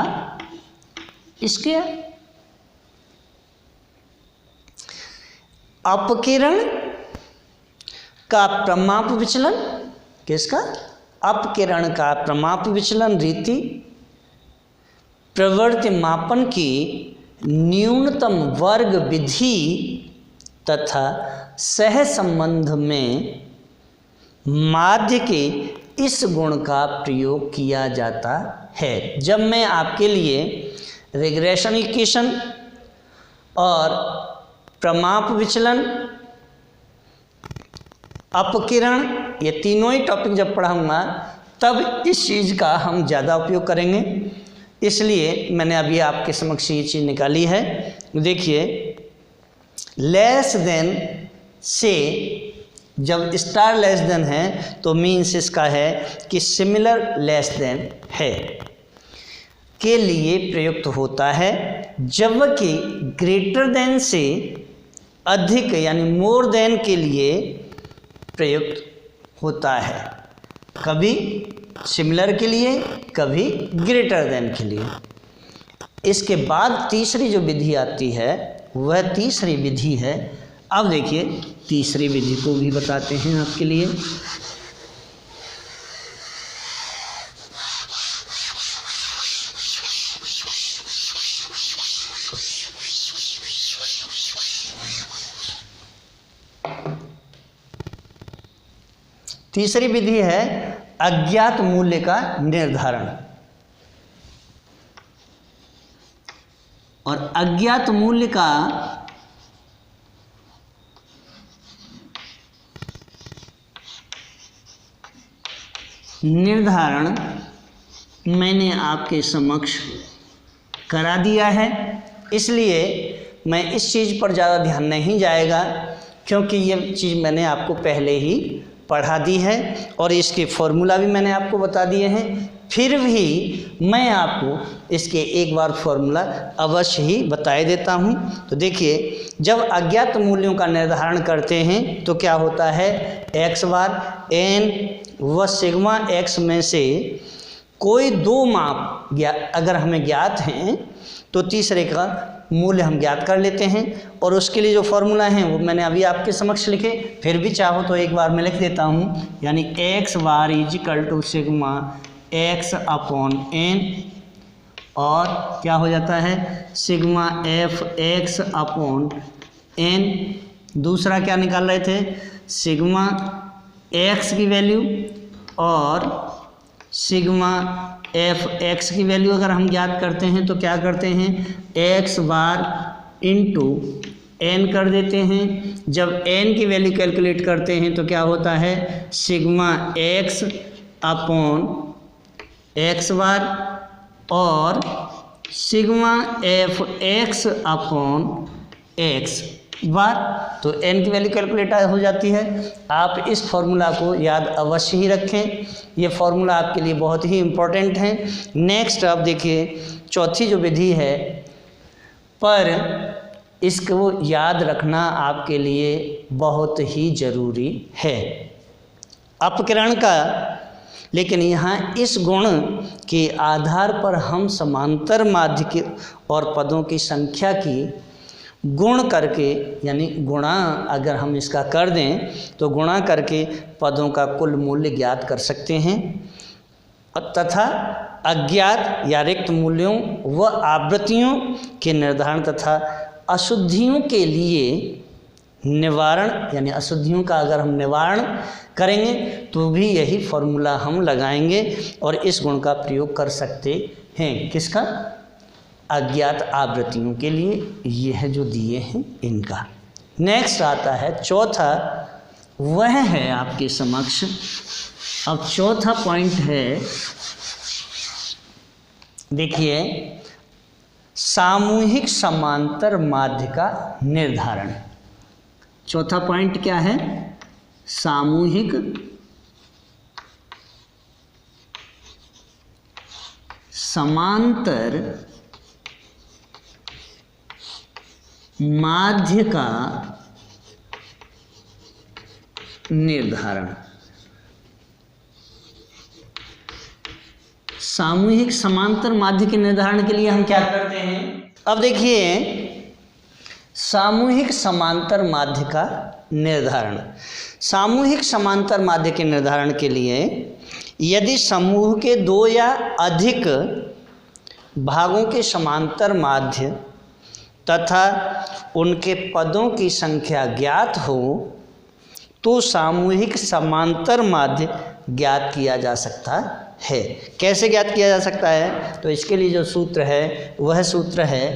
Speaker 1: स्क्वायर। अपकिरण का प्रमाप विचलन, किसका, अपकिरण का प्रमाप विचलन रीति प्रवृत्ति मापन की न्यूनतम वर्ग विधि तथा सह संबंध में माध्य के इस गुण का प्रयोग किया जाता है। जब मैं आपके लिए रिग्रेशन इक्वेशन और प्रमाप विचलन, अपकिरण, ये तीनों ही टॉपिक जब पढ़ाऊंगा तब इस चीज़ का हम ज़्यादा उपयोग करेंगे। इसलिए मैंने अभी आपके समक्ष ये चीज़ निकाली है। देखिए, लेस देन से जब स्टार लेस देन है तो मीन्स इसका है कि सिमिलर लेस देन है के लिए प्रयुक्त होता है, जबकि ग्रेटर देन से अधिक यानी मोर देन के लिए प्रयुक्त होता है। कभी सिमिलर के लिए, कभी ग्रेटर देन के लिए। इसके बाद तीसरी जो विधि आती है वह तीसरी विधि है। अब देखिए तीसरी विधि को भी बताते हैं आपके लिए। तीसरी विधि है अज्ञात मूल्य का निर्धारण। और अज्ञात मूल्य का निर्धारण मैंने आपके समक्ष करा दिया है, इसलिए मैं इस चीज़ पर ज़्यादा ध्यान नहीं जाएगा, क्योंकि ये चीज़ मैंने आपको पहले ही पढ़ा दी है और इसके फॉर्मूला भी मैंने आपको बता दिए हैं। फिर भी मैं आपको इसके एक बार फॉर्मूला अवश्य ही बताए देता हूँ। तो देखिए, जब अज्ञात मूल्यों का निर्धारण करते हैं तो क्या होता है, एक्स बार एन व सिग्मा एक्स में से कोई दो माप अगर हमें ज्ञात हैं तो तीसरे का मूल्य हम ज्ञात कर लेते हैं। और उसके लिए जो फॉर्मूला हैं वो मैंने अभी आपके समक्ष लिखे, फिर भी चाहो तो एक बार मैं लिख देता हूँ। यानी X bar is equal to sigma x upon N, और क्या हो जाता है, sigma F x upon N. दूसरा क्या निकाल रहे थे, सिग्मा एक्स की वैल्यू और सिग्मा एफ एक्स की वैल्यू अगर हम ज्ञात करते हैं तो क्या करते हैं, एक्स बार इंटू एन कर देते हैं। जब एन की वैल्यू कैलकुलेट करते हैं तो क्या होता है, sigma x upon x bar और sigma F x upon x bar. तो एन की वैल्यू कैलकुलेट हो जाती है। आप इस फॉर्मूला को याद अवश्य ही रखें, ये फॉर्मूला आपके लिए बहुत ही इम्पोर्टेंट है। नेक्स्ट आप देखिए, चौथी जो विधि है, पर इसको याद रखना आपके लिए बहुत ही ज़रूरी है, अपकरण का। लेकिन यहाँ इस गुण के आधार पर हम समांतर माध्य के और पदों की संख्या की गुण करके, यानी गुणा अगर हम इसका कर दें तो गुणा करके पदों का कुल मूल्य ज्ञात कर सकते हैं, तथा अज्ञात या रिक्त मूल्यों व आवृत्तियों के निर्धारण तथा अशुद्धियों के लिए निवारण, यानी अशुद्धियों का अगर हम निवारण करेंगे तो भी यही फॉर्मूला हम लगाएंगे और इस गुण का प्रयोग कर सकते हैं। किसका, अज्ञात आवृत्तियों के लिए। ये है जो दिए हैं इनका। नेक्स्ट आता है चौथा, वह है आपके समक्ष। अब चौथा पॉइंट है, देखिए, सामूहिक समांतर माध्य का निर्धारण। चौथा पॉइंट क्या है, सामूहिक समांतर माध्य का निर्धारण। सामूहिक समांतर माध्य के निर्धारण के लिए हम क्या करते हैं, अब देखिए, सामूहिक समांतर माध्य का निर्धारण। सामूहिक समांतर माध्य के निर्धारण के लिए यदि समूह के दो या अधिक भागों के समांतर माध्य तथा उनके पदों की संख्या ज्ञात हो तो सामूहिक समांतर माध्य ज्ञात किया जा सकता है। कैसे ज्ञात किया जा सकता है, तो इसके लिए जो सूत्र है वह सूत्र है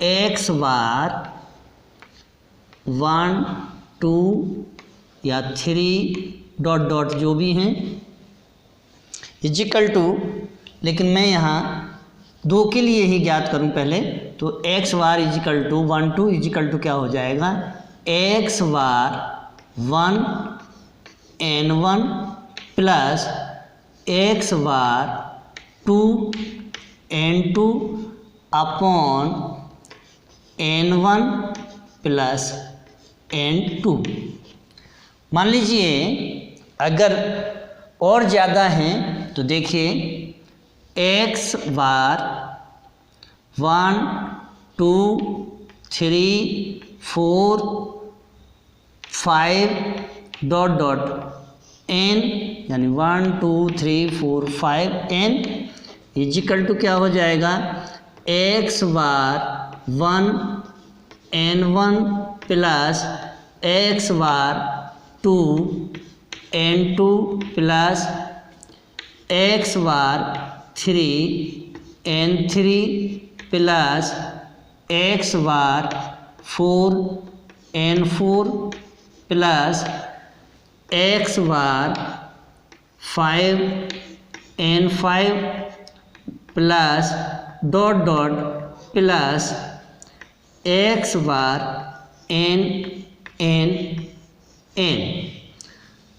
Speaker 1: एक्स बार 1 2 या 3 डॉट डॉट जो भी हैं इजिकल टू, लेकिन मैं यहाँ दो के लिए ही ज्ञात करूं पहले, तो X bar equal to 1 2 equal to क्या हो जाएगा, x bar 1 n1 plus x bar 2 n2 upon n1 plus n2। मान लीजिए अगर और ज़्यादा हैं तो देखिए X bar 1 2 3 4 5 dot dot n यानी 1 2 3 4 5 n इजिकल टू क्या हो जाएगा, x bar 1 n1 plus x bar 2 n2 plus x bar 3 n3 plus x bar 4 n4 plus x bar 5 n5 plus dot dot plus x bar n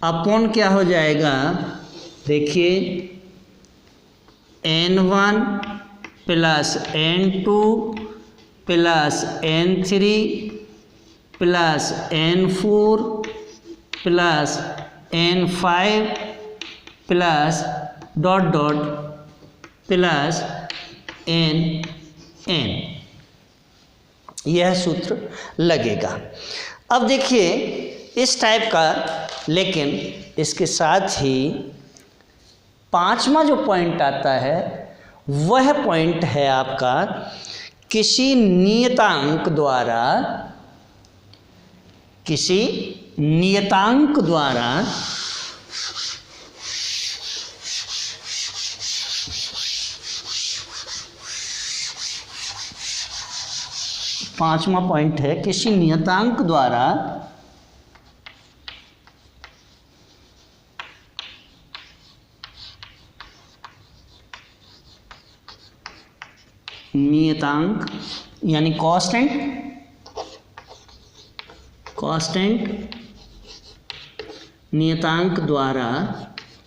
Speaker 1: upon क्या हो जाएगा, देखिए n1 plus n2 plus n3 plus n4 plus n5 plus dot dot plus n यह सूत्र लगेगा। अब देखिए इस टाइप का, लेकिन इसके साथ ही पांचवा जो पॉइंट आता है वह पॉइंट है आपका किसी नियतांक द्वारा पांचवा पॉइंट है किसी नियतांक द्वारा नियतांक यानी कांस्टेंट नियतांक द्वारा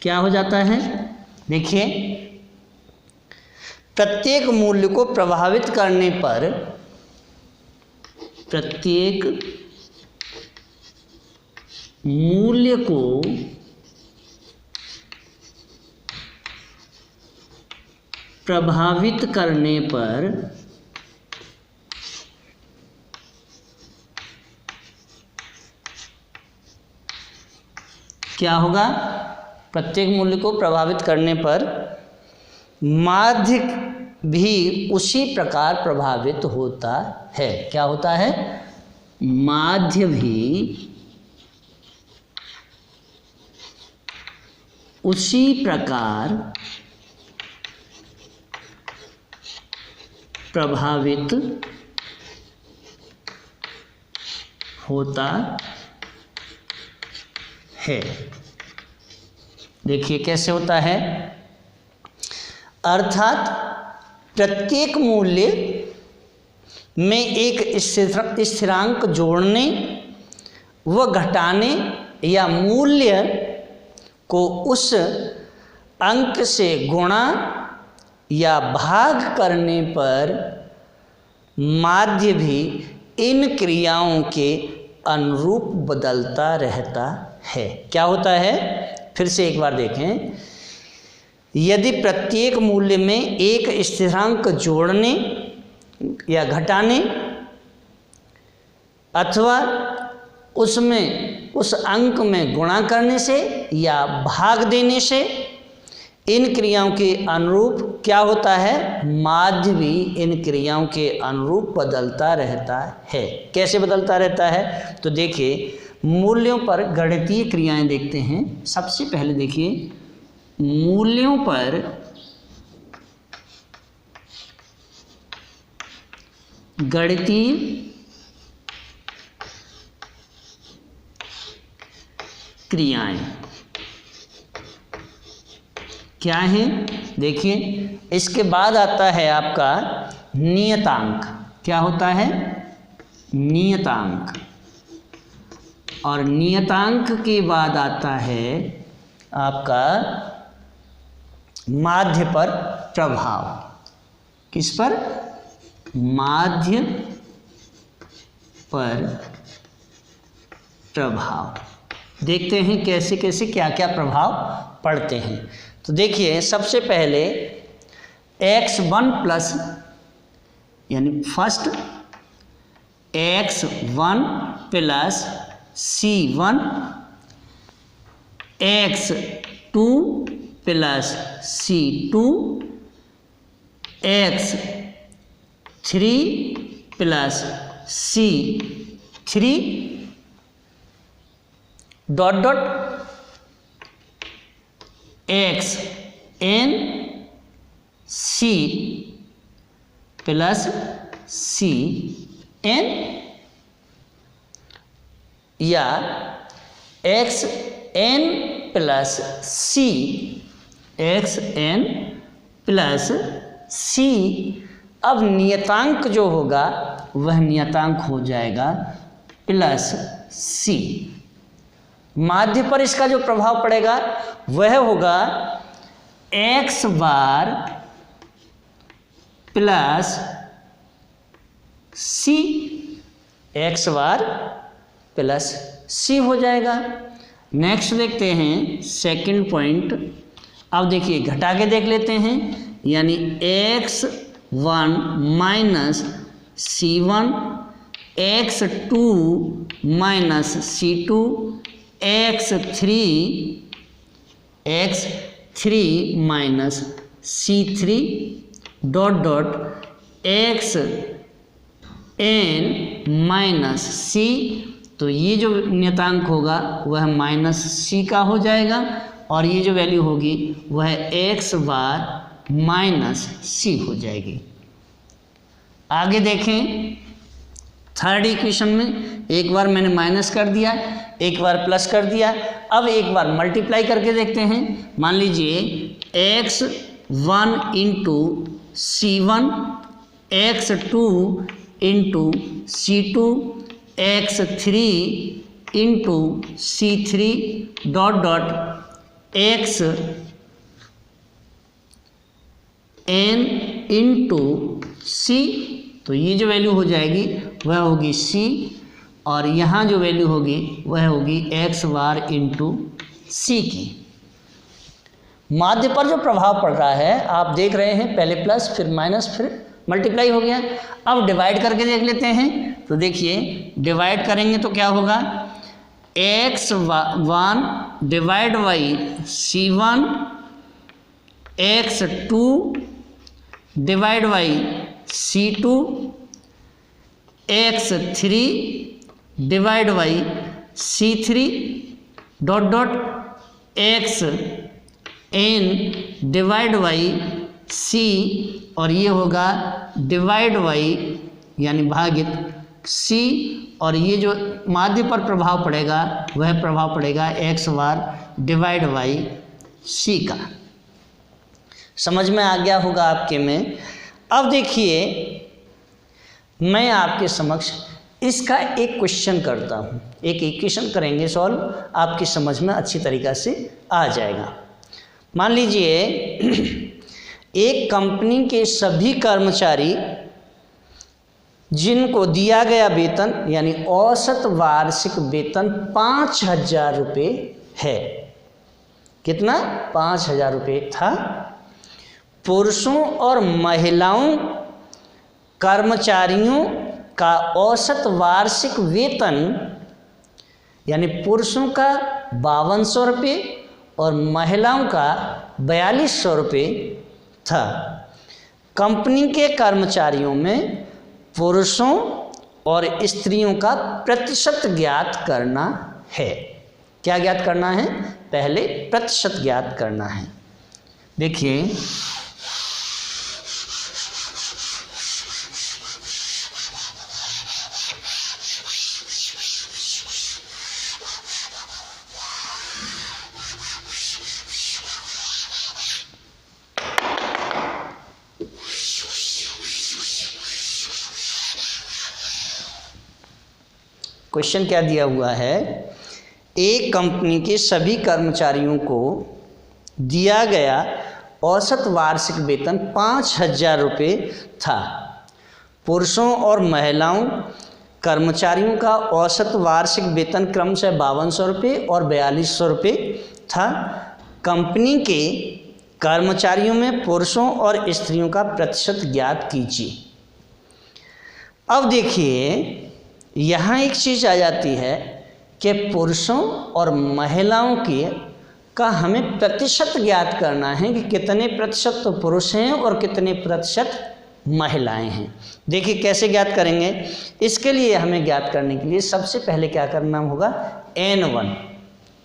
Speaker 1: क्या हो जाता है, देखिए प्रत्येक मूल्य को प्रभावित करने पर प्रत्येक मूल्य को प्रभावित करने पर क्या होगा, प्रत्येक मूल्य को प्रभावित करने पर माध्य भी उसी प्रकार प्रभावित होता है। क्या होता है, माध्य भी उसी प्रकार प्रभावित होता है। देखिए कैसे होता है, अर्थात प्रत्येक मूल्य में एक स्थिरांक जोड़ने व घटाने या मूल्य को उस अंक से गुणा या भाग करने पर माध्य भी इन क्रियाओं के अनुरूप बदलता रहता है। क्या होता है, फिर से एक बार देखें, यदि प्रत्येक मूल्य में एक स्थिरांक जोड़ने या घटाने अथवा उसमें उस अंक में गुणा करने से या भाग देने से इन क्रियाओं के अनुरूप क्या होता है, माध्य भी इन क्रियाओं के अनुरूप बदलता रहता है। कैसे बदलता रहता है, तो देखिए मूल्यों पर गणितीय क्रियाएं देखते हैं। सबसे पहले देखिए मूल्यों पर गणितीय क्रियाएं। क्या है? देखिए, इसके बाद आता है आपका नियतांक। क्या होता है? नियतांक। और नियतांक के बाद आता है आपका माध्य पर प्रभाव। किस पर? माध्य पर प्रभाव। देखते हैं कैसे कैसे क्या क्या प्रभाव पड़ते हैं। तो देखिए, सबसे पहले x1 प्लस यानी first x1 plus c1, x2 plus c2, x3 plus c3 dot dot xn c plus cn या xn plus c, xn plus c। अब नियतांक जो होगा वह नियतांक हो जाएगा प्लस c। माध्य पर इसका जो प्रभाव पड़ेगा वह होगा x बार प्लस c, x बार प्लस c हो जाएगा। नेक्स्ट देखते हैं सेकंड पॉइंट। अब देखिए, घटा के देख लेते हैं, यानी x1 minus c1, x2 minus c2, x3 minus c3 dot dot xn minus c। तो ये जो नियतांक होगा वह माइनस c का हो जाएगा और ये जो वैल्यू होगी वह x बार माइनस c हो जाएगी। आगे देखें, थर्ड इक्वेशन में एक बार मैंने माइनस कर दिया, एक बार प्लस कर दिया, अब एक बार मल्टीप्लाई करके देखते हैं। मान लीजिए x1 into c1, x2 into c2, x3 into c3 dot dot xn into c। तो ये जो वैल्यू हो जाएगी वह होगी c और यहाँ जो वैल्यू होगी वह होगी x बार इंटू c की। माध्य पर जो प्रभाव पड़ रहा है आप देख रहे हैं, पहले प्लस फिर माइनस फिर मल्टीप्लाई हो गया। अब डिवाइड करके देख लेते हैं। तो देखिए, डिवाइड करेंगे तो क्या होगा, x1 divide by c1, x2 divide by c2, x3 divide by c3 dot dot xn divide by c और ये होगा डिवाइड बाई यानी भागित c। और ये जो माध्य पर प्रभाव पड़ेगा वह प्रभाव पड़ेगा x bar divide by c का। समझ में आ गया होगा आपके में। अब देखिए, मैं आपके समक्ष इसका एक क्वेश्चन करता हूँ, एक इक्वेशन करेंगे सॉल्व, आपकी समझ में अच्छी तरीक़ा से आ जाएगा। मान लीजिए एक कंपनी के सभी कर्मचारी जिनको दिया गया वेतन यानी औसत वार्षिक वेतन 5,000 रुपये है। कितना? 5,000 रुपये था। पुरुषों और महिलाओं कर्मचारियों का औसत वार्षिक वेतन यानी पुरुषों का 5200 रुपये और महिलाओं का 4200 रुपये था। कंपनी के कर्मचारियों में पुरुषों और स्त्रियों का प्रतिशत ज्ञात करना है। क्या ज्ञात करना है? पहले प्रतिशत ज्ञात करना है। देखिए, क्वेश्चन क्या दिया हुआ है, एक कंपनी के सभी कर्मचारियों को दिया गया औसत वार्षिक वेतन 5,000 रुपये था। पुरुषों और महिलाओं कर्मचारियों का औसत वार्षिक वेतन क्रमशः 5200 रुपये और 4200 रुपये था। कंपनी के कर्मचारियों में पुरुषों और स्त्रियों का प्रतिशत ज्ञात कीजिए। अब देखिए यहाँ एक चीज़ आ जाती है कि पुरुषों और महिलाओं का हमें प्रतिशत ज्ञात करना है कि कितने प्रतिशत तो पुरुष हैं और कितने प्रतिशत महिलाएं हैं। देखिए कैसे ज्ञात करेंगे। इसके लिए हमें ज्ञात करने के लिए सबसे पहले क्या करना होगा, N1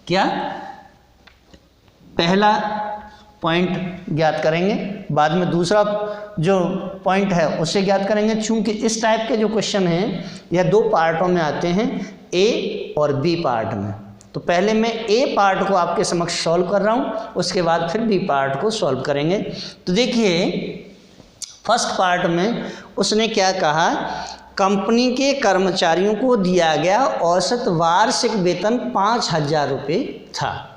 Speaker 1: क्या पहला पॉइंट ज्ञात करेंगे, बाद में दूसरा जो पॉइंट है उसे ज्ञात करेंगे। चूंकि इस टाइप के जो क्वेश्चन हैं यह दो पार्टों में आते हैं, ए और बी पार्ट में। तो पहले मैं ए पार्ट को आपके समक्ष सॉल्व कर रहा हूँ, उसके बाद फिर बी पार्ट को सॉल्व करेंगे। तो देखिए फर्स्ट पार्ट में उसने क्या कहा, कंपनी के कर्मचारियों को दिया गया औसत वार्षिक वेतन 5,000 रुपये था।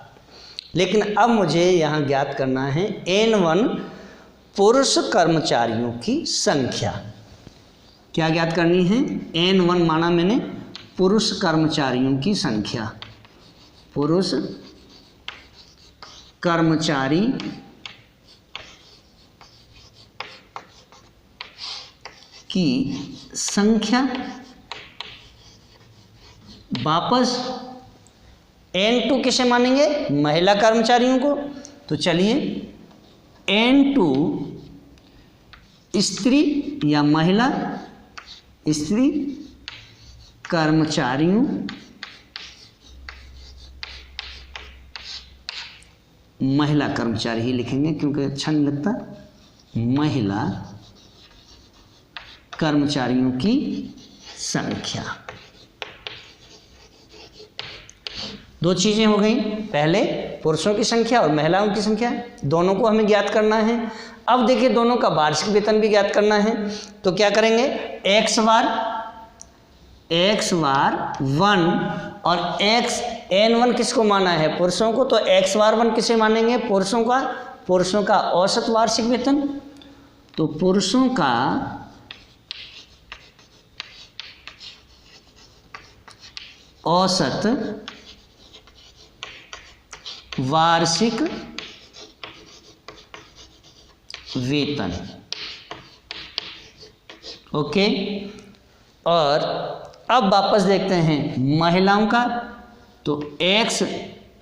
Speaker 1: लेकिन अब मुझे यहाँ ज्ञात करना है N1 पुरुष कर्मचारियों की संख्या। क्या ज्ञात करनी है, N1 माना मैंने पुरुष कर्मचारियों की संख्या। पुरुष कर्मचारी की संख्या। वापस N2 किसे मानेंगे, महिला कर्मचारियों को। तो चलिए N2 स्त्री या महिला, स्त्री कर्मचारियों महिला कर्मचारी ही लिखेंगे क्योंकि अच्छा नहीं लगता, महिला कर्मचारियों की संख्या। दो चीज़ें हो गई, पहले पुरुषों की संख्या और महिलाओं की संख्या, दोनों को हमें ज्ञात करना है। अब देखिए दोनों का वार्षिक वेतन भी ज्ञात करना है। तो क्या करेंगे, x बार 1 और N1 किसको माना है, पुरुषों को। तो x बार 1 किसे मानेंगे, पुरुषों का औसत वार्षिक वेतन। तो पुरुषों का औसत वार्षिक वेतन। ओके, और अब वापस देखते हैं महिलाओं का। तो x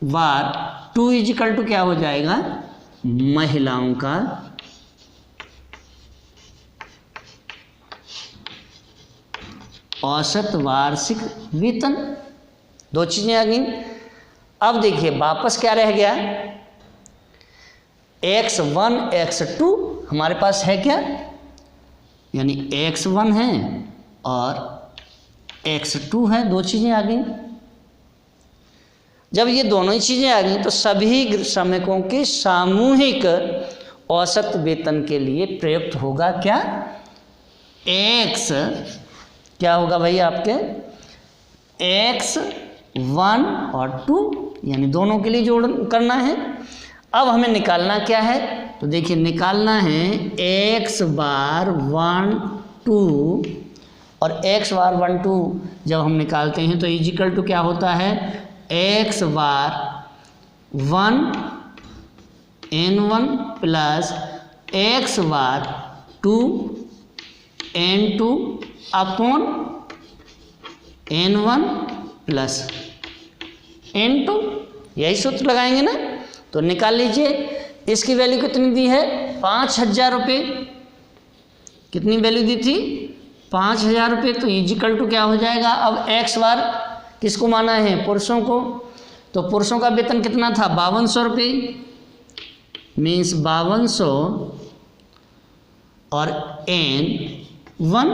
Speaker 1: बार 2 इजिकल टू क्या हो जाएगा, महिलाओं का औसत वार्षिक वेतन। दो चीजें आ गई। अब देखिए वापस क्या रह गया, x1 x2 हमारे पास है क्या, यानी x1 है और x2 है। दो चीज़ें आ गई। जब ये दोनों ही चीज़ें आ गई तो सभी श्रमिकों के सामूहिक औसत वेतन के लिए प्रयुक्त होगा क्या, x क्या होगा भाई आपके x1 और 2, यानी दोनों के लिए जोड़ करना है। अब हमें निकालना क्या है, तो देखिए निकालना है x बार 1 2 और x बार 1 2 जब हम निकालते हैं तो इजिकल टू क्या होता है, x बार 1 N1 प्लस x बार 2 N2 upon N1 plus N2। यही सूत्र लगाएंगे ना। तो निकाल लीजिए, इसकी वैल्यू कितनी दी है, 5,000 रुपये। कितनी वैल्यू दी थी, 5,000 रुपये। तो इजिकल टू क्या हो जाएगा, अब x बार किसको माना है, पुरुषों को। तो पुरुषों का वेतन कितना था, 5200 रुपये, मीन्स 5200 और N1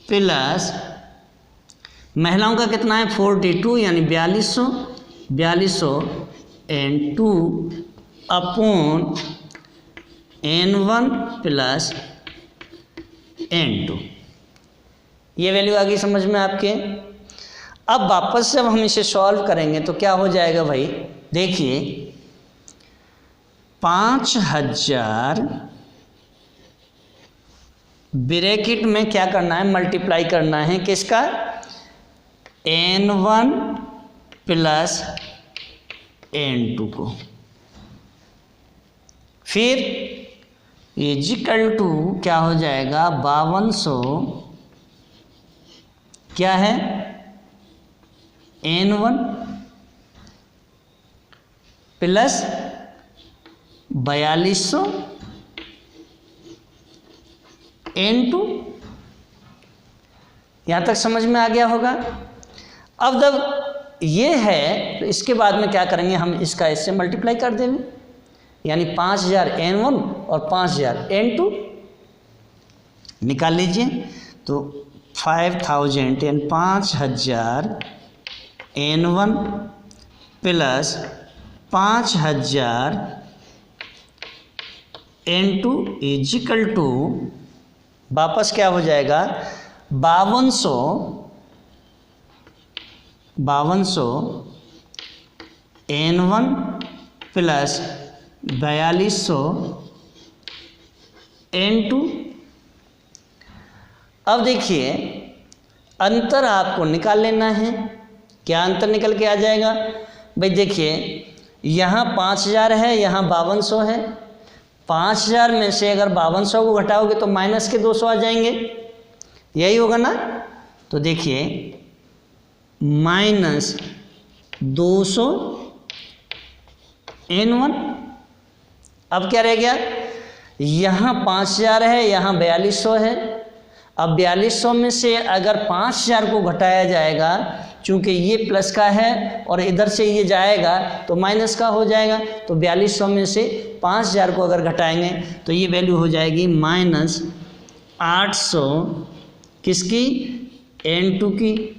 Speaker 1: प्लस महिलाओं का कितना है 42, यानी 4200 N2 upon N1 plus N2। ये वैल्यू आ गई समझ में आपके। अब वापस जब हम इसे सॉल्व करेंगे तो क्या हो जाएगा भाई, देखिए 5000 ब्रैकेट में क्या करना है, मल्टीप्लाई करना है किसका, n1 प्लस n2 को, फिर इजिकल टू क्या हो जाएगा 5200 क्या है n1 प्लस 4200 n2। यहाँ तक समझ में आ गया होगा। अब जब ये है तो इसके बाद में क्या करेंगे, हम इसका इससे मल्टीप्लाई कर देंगे, यानी 5000 n1 और 5000 n2 निकाल लीजिए। तो 5000 and 5000 n1 plus 5000 n2 is equal to वापस क्या हो जाएगा 5200 n1 प्लस 4200 n2। अब देखिए अंतर आपको निकाल लेना है। क्या अंतर निकल के आ जाएगा भाई, देखिए यहाँ 5000 है, यहाँ 5200 है। 5000 में से अगर 5200 को घटाओगे तो माइनस के 200 आ जाएंगे, यही होगा ना। तो देखिए माइनस 200 n1। अब क्या रह गया, यहाँ 5000 है, यहाँ 4200 है। अब 4200 में से अगर 5000 को घटाया जाएगा, चूँकि ये प्लस का है और इधर से ये जाएगा तो माइनस का हो जाएगा, तो 4200 में से 5000 को अगर घटाएंगे तो ये वैल्यू हो जाएगी माइनस 800 किसकी, n2 की।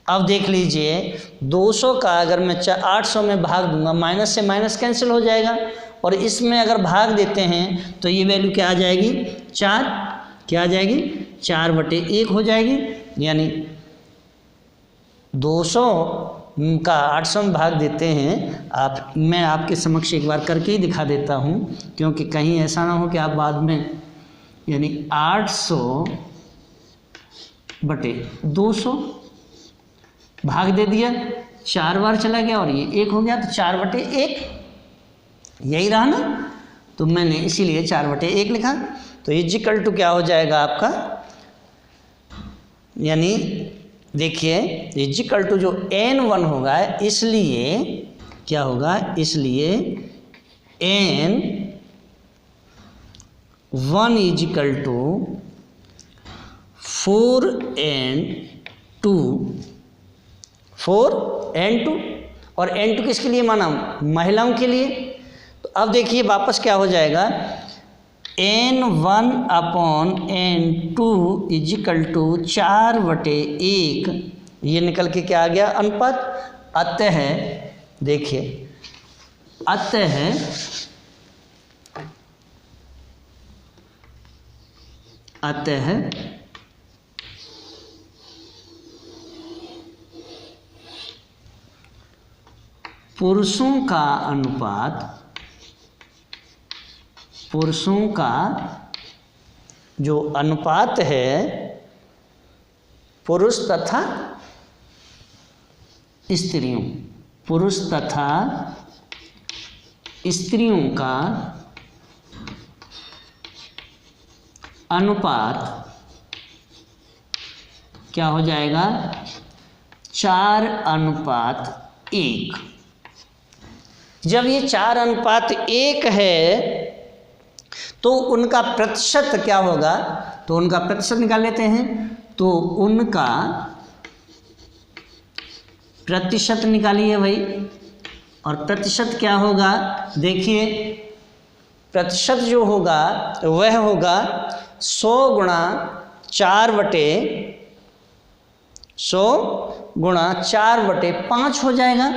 Speaker 1: अब देख लीजिए 200 का अगर मैं 800 में भाग दूंगा, माइनस से माइनस कैंसिल हो जाएगा, और इसमें अगर भाग देते हैं तो ये वैल्यू क्या आ जाएगी 4, क्या आ जाएगी 4/1 हो जाएगी। यानी 200 का 800 में भाग देते हैं आप, मैं आपके समक्ष एक बार करके ही दिखा देता हूँ, क्योंकि कहीं ऐसा ना हो कि आप बाद में, यानी 800/200 भाग दे दिया, 4 बार चला गया और ये 1 हो गया, तो 4/1 यही रहा ना, तो मैंने इसीलिए 4/1 लिखा। तो इजिकल टू क्या हो जाएगा आपका, यानी देखिए इजिकल टू जो n1 होगा, इसलिए क्या होगा, इसलिए n1 इजिकल टू 4n2 और n2 किसके लिए माना, महिलाओं के लिए। तो अब देखिए वापस क्या हो जाएगा, n1/n2 इजिकल टू 4/1, ये निकल के क्या आ गया अनुपात। अतः देखिए, अतः पुरुषों का अनुपात, पुरुषों का जो अनुपात है, पुरुष तथा स्त्रियों, पुरुष तथा स्त्रियों का अनुपात क्या हो जाएगा 4:1। जब ये 4:1 है तो उनका प्रतिशत क्या होगा, तो उनका प्रतिशत निकाल लेते हैं। तो उनका प्रतिशत निकालिए भाई, और प्रतिशत क्या होगा, देखिए प्रतिशत जो होगा वह होगा 100 गुणा 4/5 हो जाएगा,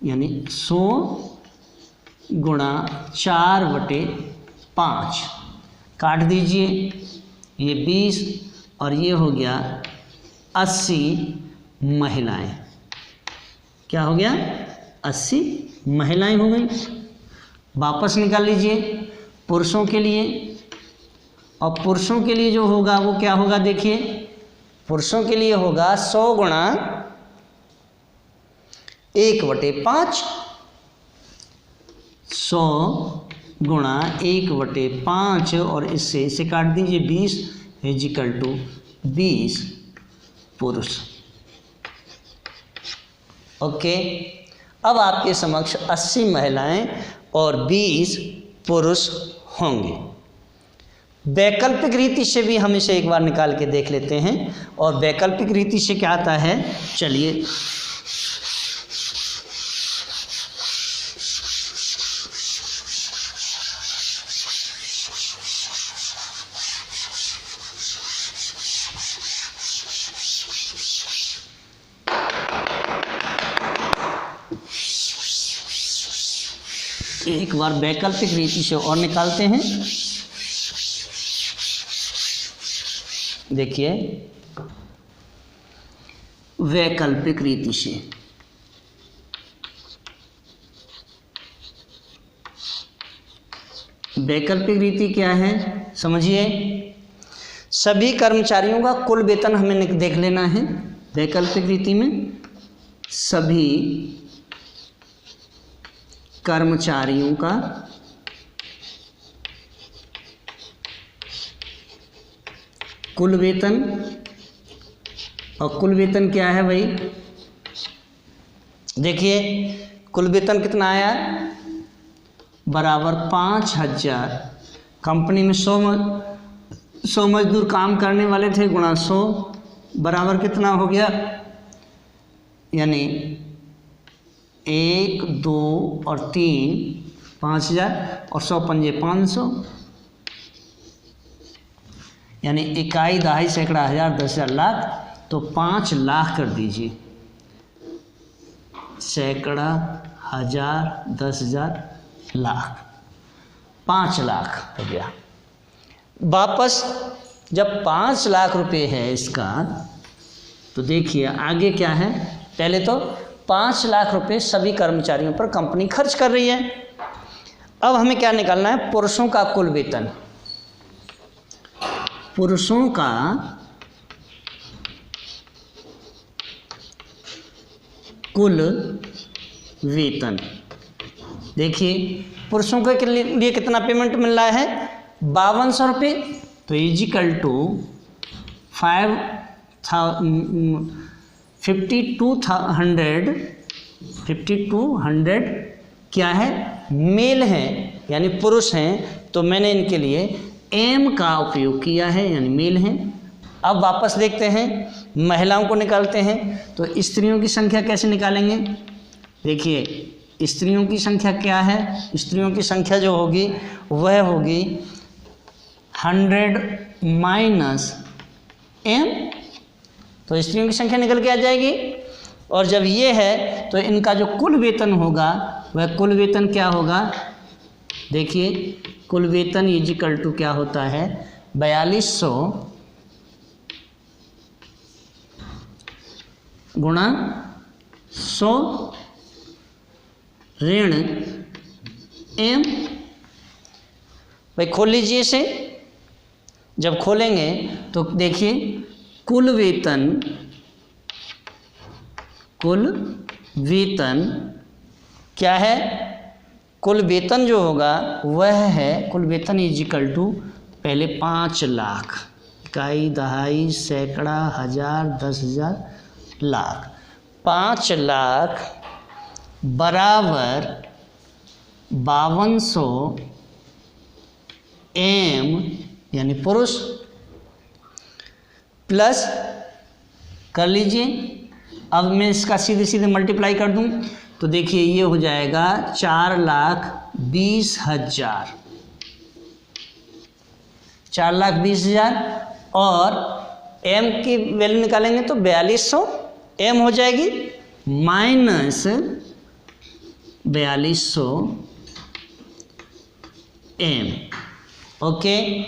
Speaker 1: यानी 100 गुणा 4/5 काट दीजिए, ये 20 और ये हो गया 80 महिलाएं। क्या हो गया? 80 महिलाएं हो गई। वापस निकाल लीजिए पुरुषों के लिए, और पुरुषों के लिए जो होगा वो क्या होगा? देखिए पुरुषों के लिए होगा 100 गुणा 1/5, 100 गुणा 1/5, और इससे इसे काट दीजिए 20 इजिकल टू 20 पुरुष। ओके, अब आपके समक्ष 80 महिलाएं और 20 पुरुष होंगे। वैकल्पिक रीति से भी हम इसे एक बार निकाल के देख लेते हैं। और वैकल्पिक रीति से क्या आता है, चलिए एक बार वैकल्पिक रीति से और निकालते हैं। देखिए वैकल्पिक रीति से वैकल्पिक रीति क्या है समझिए। सभी कर्मचारियों का कुल वेतन हमें देख लेना है। वैकल्पिक रीति में सभी कर्मचारियों का कुल वेतन, और कुल वेतन क्या है भाई? देखिए कुल वेतन कितना आया? बराबर 5000। कंपनी में 100 मजदूर काम करने वाले थे, गुणा 100 बराबर कितना हो गया? यानी 1, 2 और 3 5000, और 100 पंजे 500, यानी इकाई, दहाई, सैकड़ा, हजार, 10,000, लाख। तो 5 लाख कर दीजिए। सैकड़ा, हजार, 10,000, लाख, 5 लाख हो गया। वापस जब 5 लाख रुपए है इसका, तो देखिए आगे क्या है। पहले तो 5 लाख रुपए सभी कर्मचारियों पर कंपनी खर्च कर रही है। अब हमें क्या निकालना है? पुरुषों का कुल वेतन। पुरुषों का कुल वेतन। देखिए पुरुषों के लिए कितना पेमेंट मिल रहा है? 5200 रुपये। तो इजिकल टू 5200 क्या है? मेल हैं यानी पुरुष हैं, तो मैंने इनके लिए एम का उपयोग किया है, यानी मेल हैं। अब वापस देखते हैं, महिलाओं को निकालते हैं। तो स्त्रियों की संख्या कैसे निकालेंगे? देखिए स्त्रियों की संख्या क्या है? स्त्रियों की संख्या जो होगी वह होगी 100 माइनस एम। तो स्त्रियों की संख्या निकल के आ जाएगी। और जब ये है तो इनका जो कुल वेतन होगा वह कुल वेतन क्या होगा? देखिए कुल वेतन इजिकल टू क्या होता है? 4200 गुणा 100 ऋण एम। भाई खोल लीजिए इसे। जब खोलेंगे तो देखिए कुल वेतन क्या है? कुल वेतन जो होगा वह है, कुल वेतन इजिकल टू पहले 5 लाख, इकाई, दहाई, सैकड़ा, हजार, 10,000, लाख। 5 लाख बराबर 5200 एम यानी पुरुष, प्लस कर लीजिए। अब मैं इसका सीधे सीधे मल्टीप्लाई कर दूं तो देखिए ये हो जाएगा 4,20,000, 4,20,000। और एम की वैल्यू निकालेंगे तो 4200 एम हो जाएगी, माइनस 4200 एम। ओके,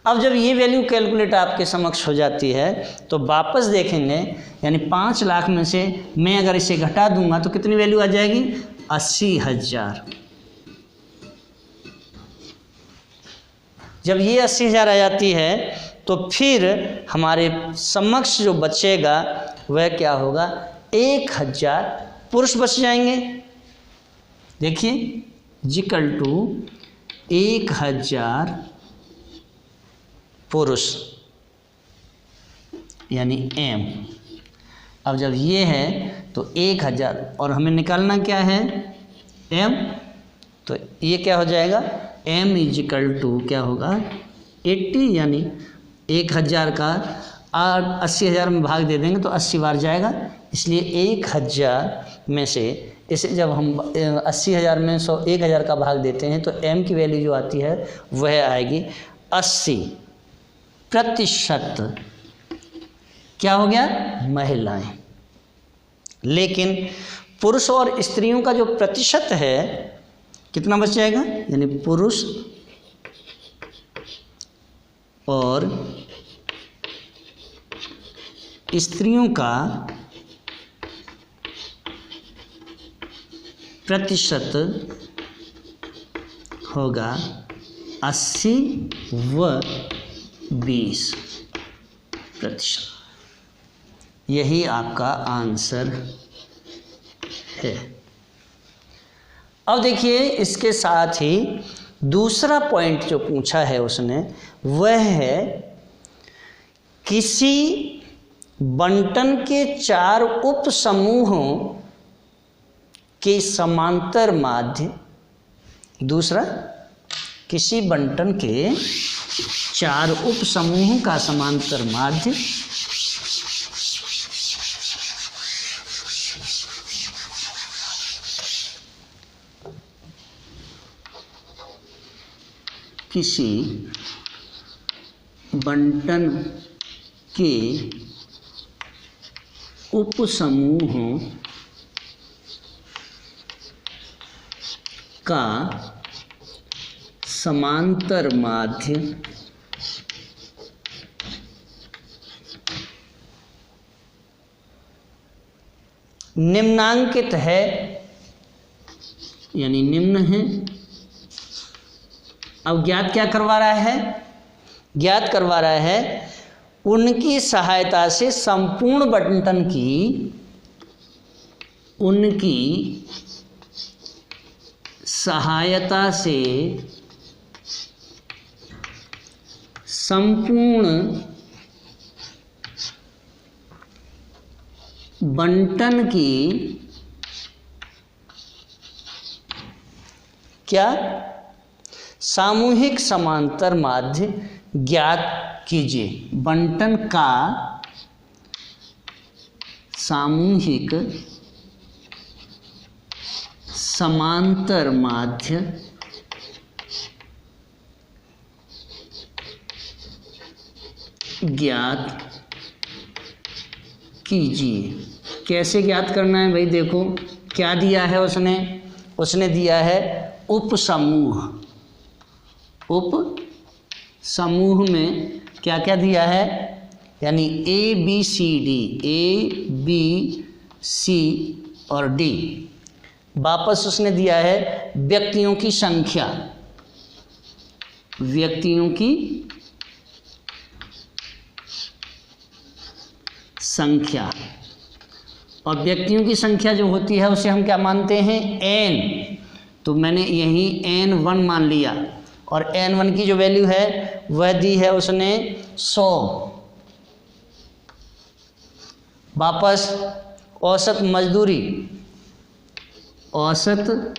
Speaker 1: अब जब ये वैल्यू कैलकुलेट आपके समक्ष हो जाती है तो वापस देखेंगे, यानी 5 लाख में से मैं अगर इसे घटा दूंगा तो कितनी वैल्यू आ जाएगी? 80,000। जब ये 80,000 आ जाती है तो फिर हमारे समक्ष जो बचेगा वह क्या होगा? 1,000 पुरुष बच जाएंगे। देखिए इक्वल टू 1,000 पुरुष यानी m। अब जब ये है तो 1,000 और हमें निकालना क्या है? m। तो ये क्या हो जाएगा? m इजिकल टू क्या होगा? 80, यानी 1,000 का 80,000 में भाग दे देंगे तो 80 बार जाएगा, इसलिए 1,000 में से इसे जब हम 80,000 में 1,000 का भाग देते हैं तो m की वैल्यू जो आती है वह आएगी 80%। क्या हो गया? महिलाएं। लेकिन पुरुष और स्त्रियों का जो प्रतिशत है कितना बच जाएगा? यानी पुरुष और स्त्रियों का प्रतिशत होगा 80 व 20%। यही आपका आंसर है। अब देखिए इसके साथ ही दूसरा पॉइंट जो पूछा है उसने वह है किसी बंटन के 4 उप समूहों के समांतर माध्य। दूसरा, किसी बंटन के 4 उप समूहों का समांतर माध्य किसी बंटन के उपसमूहों का समांतर माध्य निम्नांकित है, यानी निम्न है। अब ज्ञात क्या करवा रहा है? ज्ञात करवा रहा है उनकी सहायता से संपूर्ण बंटन की, उनकी सहायता से संपूर्ण बंटन की क्या? सामूहिक समांतर माध्य ज्ञात कीजिए। बंटन का सामूहिक समांतर माध्य ज्ञात कीजिए। कैसे ज्ञात करना है भाई? देखो क्या दिया है उसने? उसने दिया है उपसमूह। उप समूह में क्या क्या दिया है? यानी A B C और D। वापस उसने दिया है व्यक्तियों की संख्या, व्यक्तियों की संख्या। और व्यक्तियों की संख्या जो होती है उसे हम क्या मानते हैं? n। तो मैंने यही n1 मान लिया और n1 की जो वैल्यू है वह दी है उसने 100। वापस औसत मजदूरी, औसत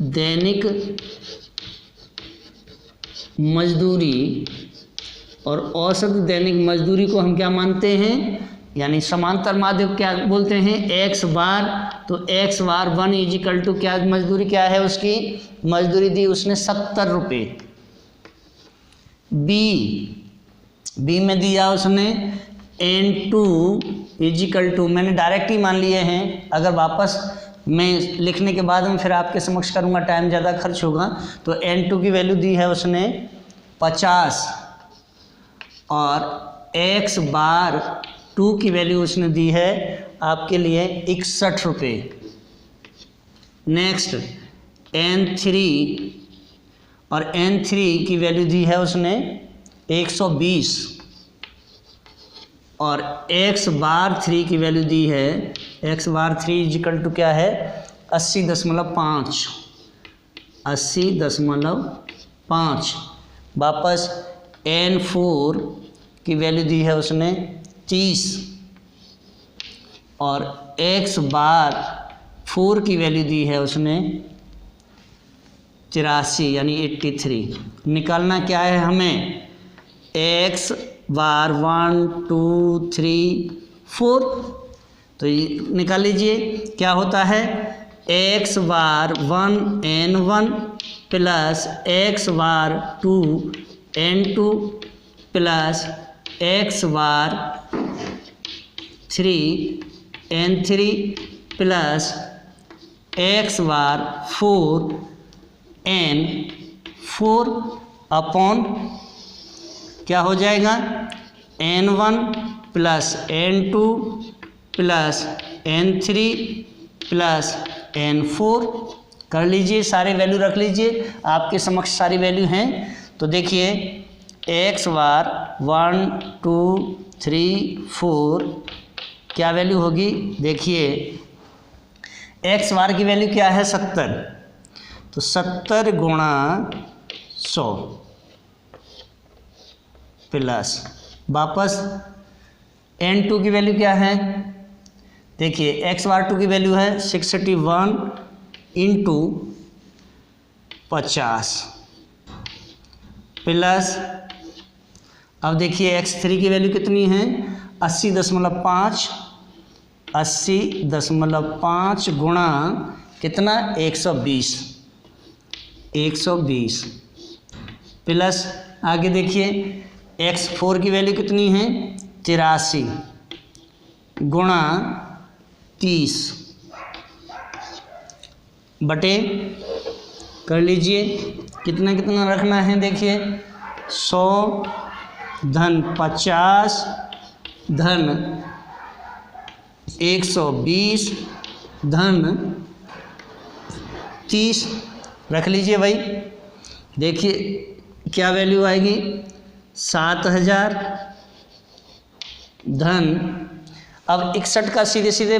Speaker 1: दैनिक मजदूरी, और औसत दैनिक मजदूरी को हम क्या मानते हैं? यानी समांतर माध्य क्या बोलते हैं? x बार। तो x बार 1 इजिकल टू क्या? मजदूरी क्या है उसकी? मजदूरी दी उसने 70 रुपये। बी में दिया उसने n2 इजिकल टू, मैंने डायरेक्ट ही मान लिए हैं। अगर वापस मैं लिखने के बाद में फिर आपके समक्ष करूँगा, टाइम ज़्यादा खर्च होगा। तो n2 की वैल्यू दी है उसने 50 और x बार 2 की वैल्यू उसने दी है आपके लिए 61 रुपये। नेक्स्ट n3 और n3 की वैल्यू दी है उसने 120 और x बार 3 की वैल्यू दी है, x बार 3 इक्वल टू क्या है 80.5, 80.5। वापस n4 की वैल्यू दी है उसने 30 और x बार 4 की वैल्यू दी है उसने 83 यानी 83। निकालना क्या है हमें, x बार 1 2 3 4, तो ये निकाल लीजिए क्या होता है, x बार 1 n1 प्लस x बार 2 n2 प्लस x बार 3 n3 प्लस x बार 4 n4 अपॉन क्या हो जाएगा, n1 plus n2 plus n3 plus n4। कर लीजिए, सारे वैल्यू रख लीजिए, आपके समक्ष सारी वैल्यू हैं। तो देखिए x बार 1 2 3 4 क्या वैल्यू होगी, देखिए x बार की वैल्यू क्या है 70, तो 70 गुणा 100 प्लस वापस n2 की वैल्यू क्या है, देखिए x बार 2 की वैल्यू है 61 इंटू 50 प्लस, अब देखिए x3 की वैल्यू कितनी है 80.5, 80.5 गुणा कितना 120 प्लस आगे देखिए x4 की वैल्यू कितनी है 83 गुणा 30 बटे, कर लीजिए कितना कितना रखना है, देखिए 100 धन 50 धन 120 धन 30 रख लीजिए भाई। देखिए क्या वैल्यू आएगी 7000 धन, अब 61 का सीधे सीधे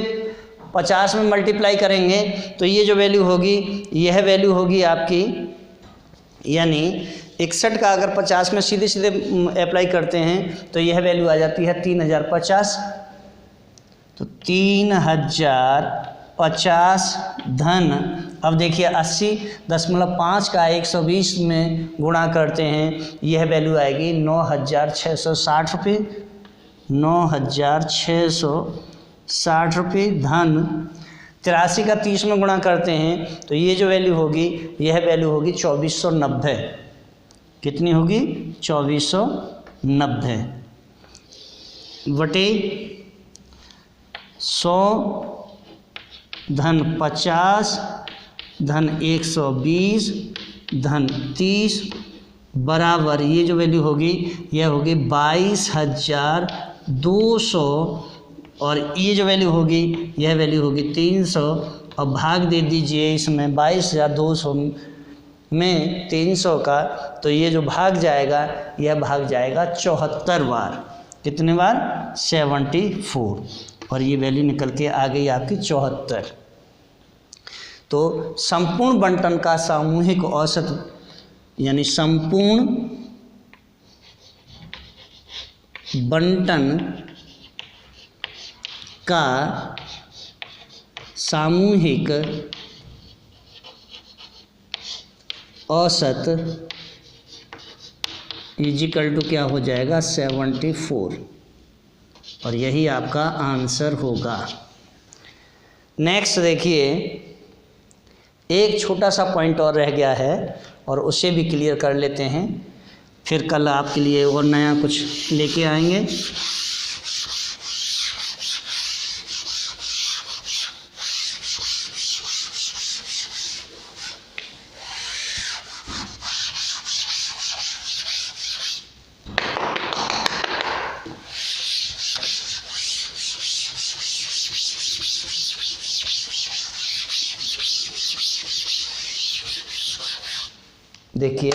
Speaker 1: 50 में मल्टीप्लाई करेंगे तो ये जो वैल्यू होगी यह वैल्यू होगी आपकी, यानी 61 का अगर 50 में सीधे सीधे अप्लाई करते हैं तो यह वैल्यू आ जाती है 3050। तो 3050 धन, अब देखिए 80.5 का 120 में गुणा करते हैं, यह वैल्यू आएगी 9660 रुपये, 9660 रुपये धन 83 का 30 में गुणा करते हैं तो ये जो वैल्यू होगी यह वैल्यू होगी 2490। कितनी होगी 2490 बटे 100 धन 50 धन 120 धन 30 बराबर, ये जो वैल्यू होगी यह होगी 22,200 और ये जो वैल्यू होगी यह वैल्यू होगी 300 और भाग दे दीजिए इसमें 22,200 में 300 का, तो ये जो भाग जाएगा यह भाग जाएगा 74 बार। कितने बार 74 और ये वैल्यू निकल के आ गई आपकी 74। तो संपूर्ण बंटन का सामूहिक औसत यानी संपूर्ण बंटन का सामूहिक औसत इजिकल टू क्या हो जाएगा 74 और यही आपका आंसर होगा। नेक्स्ट देखिए, एक छोटा सा पॉइंट और रह गया है और उसे भी क्लियर कर लेते हैं, फिर कल आपके लिए और नया कुछ लेके आएंगे। देखिए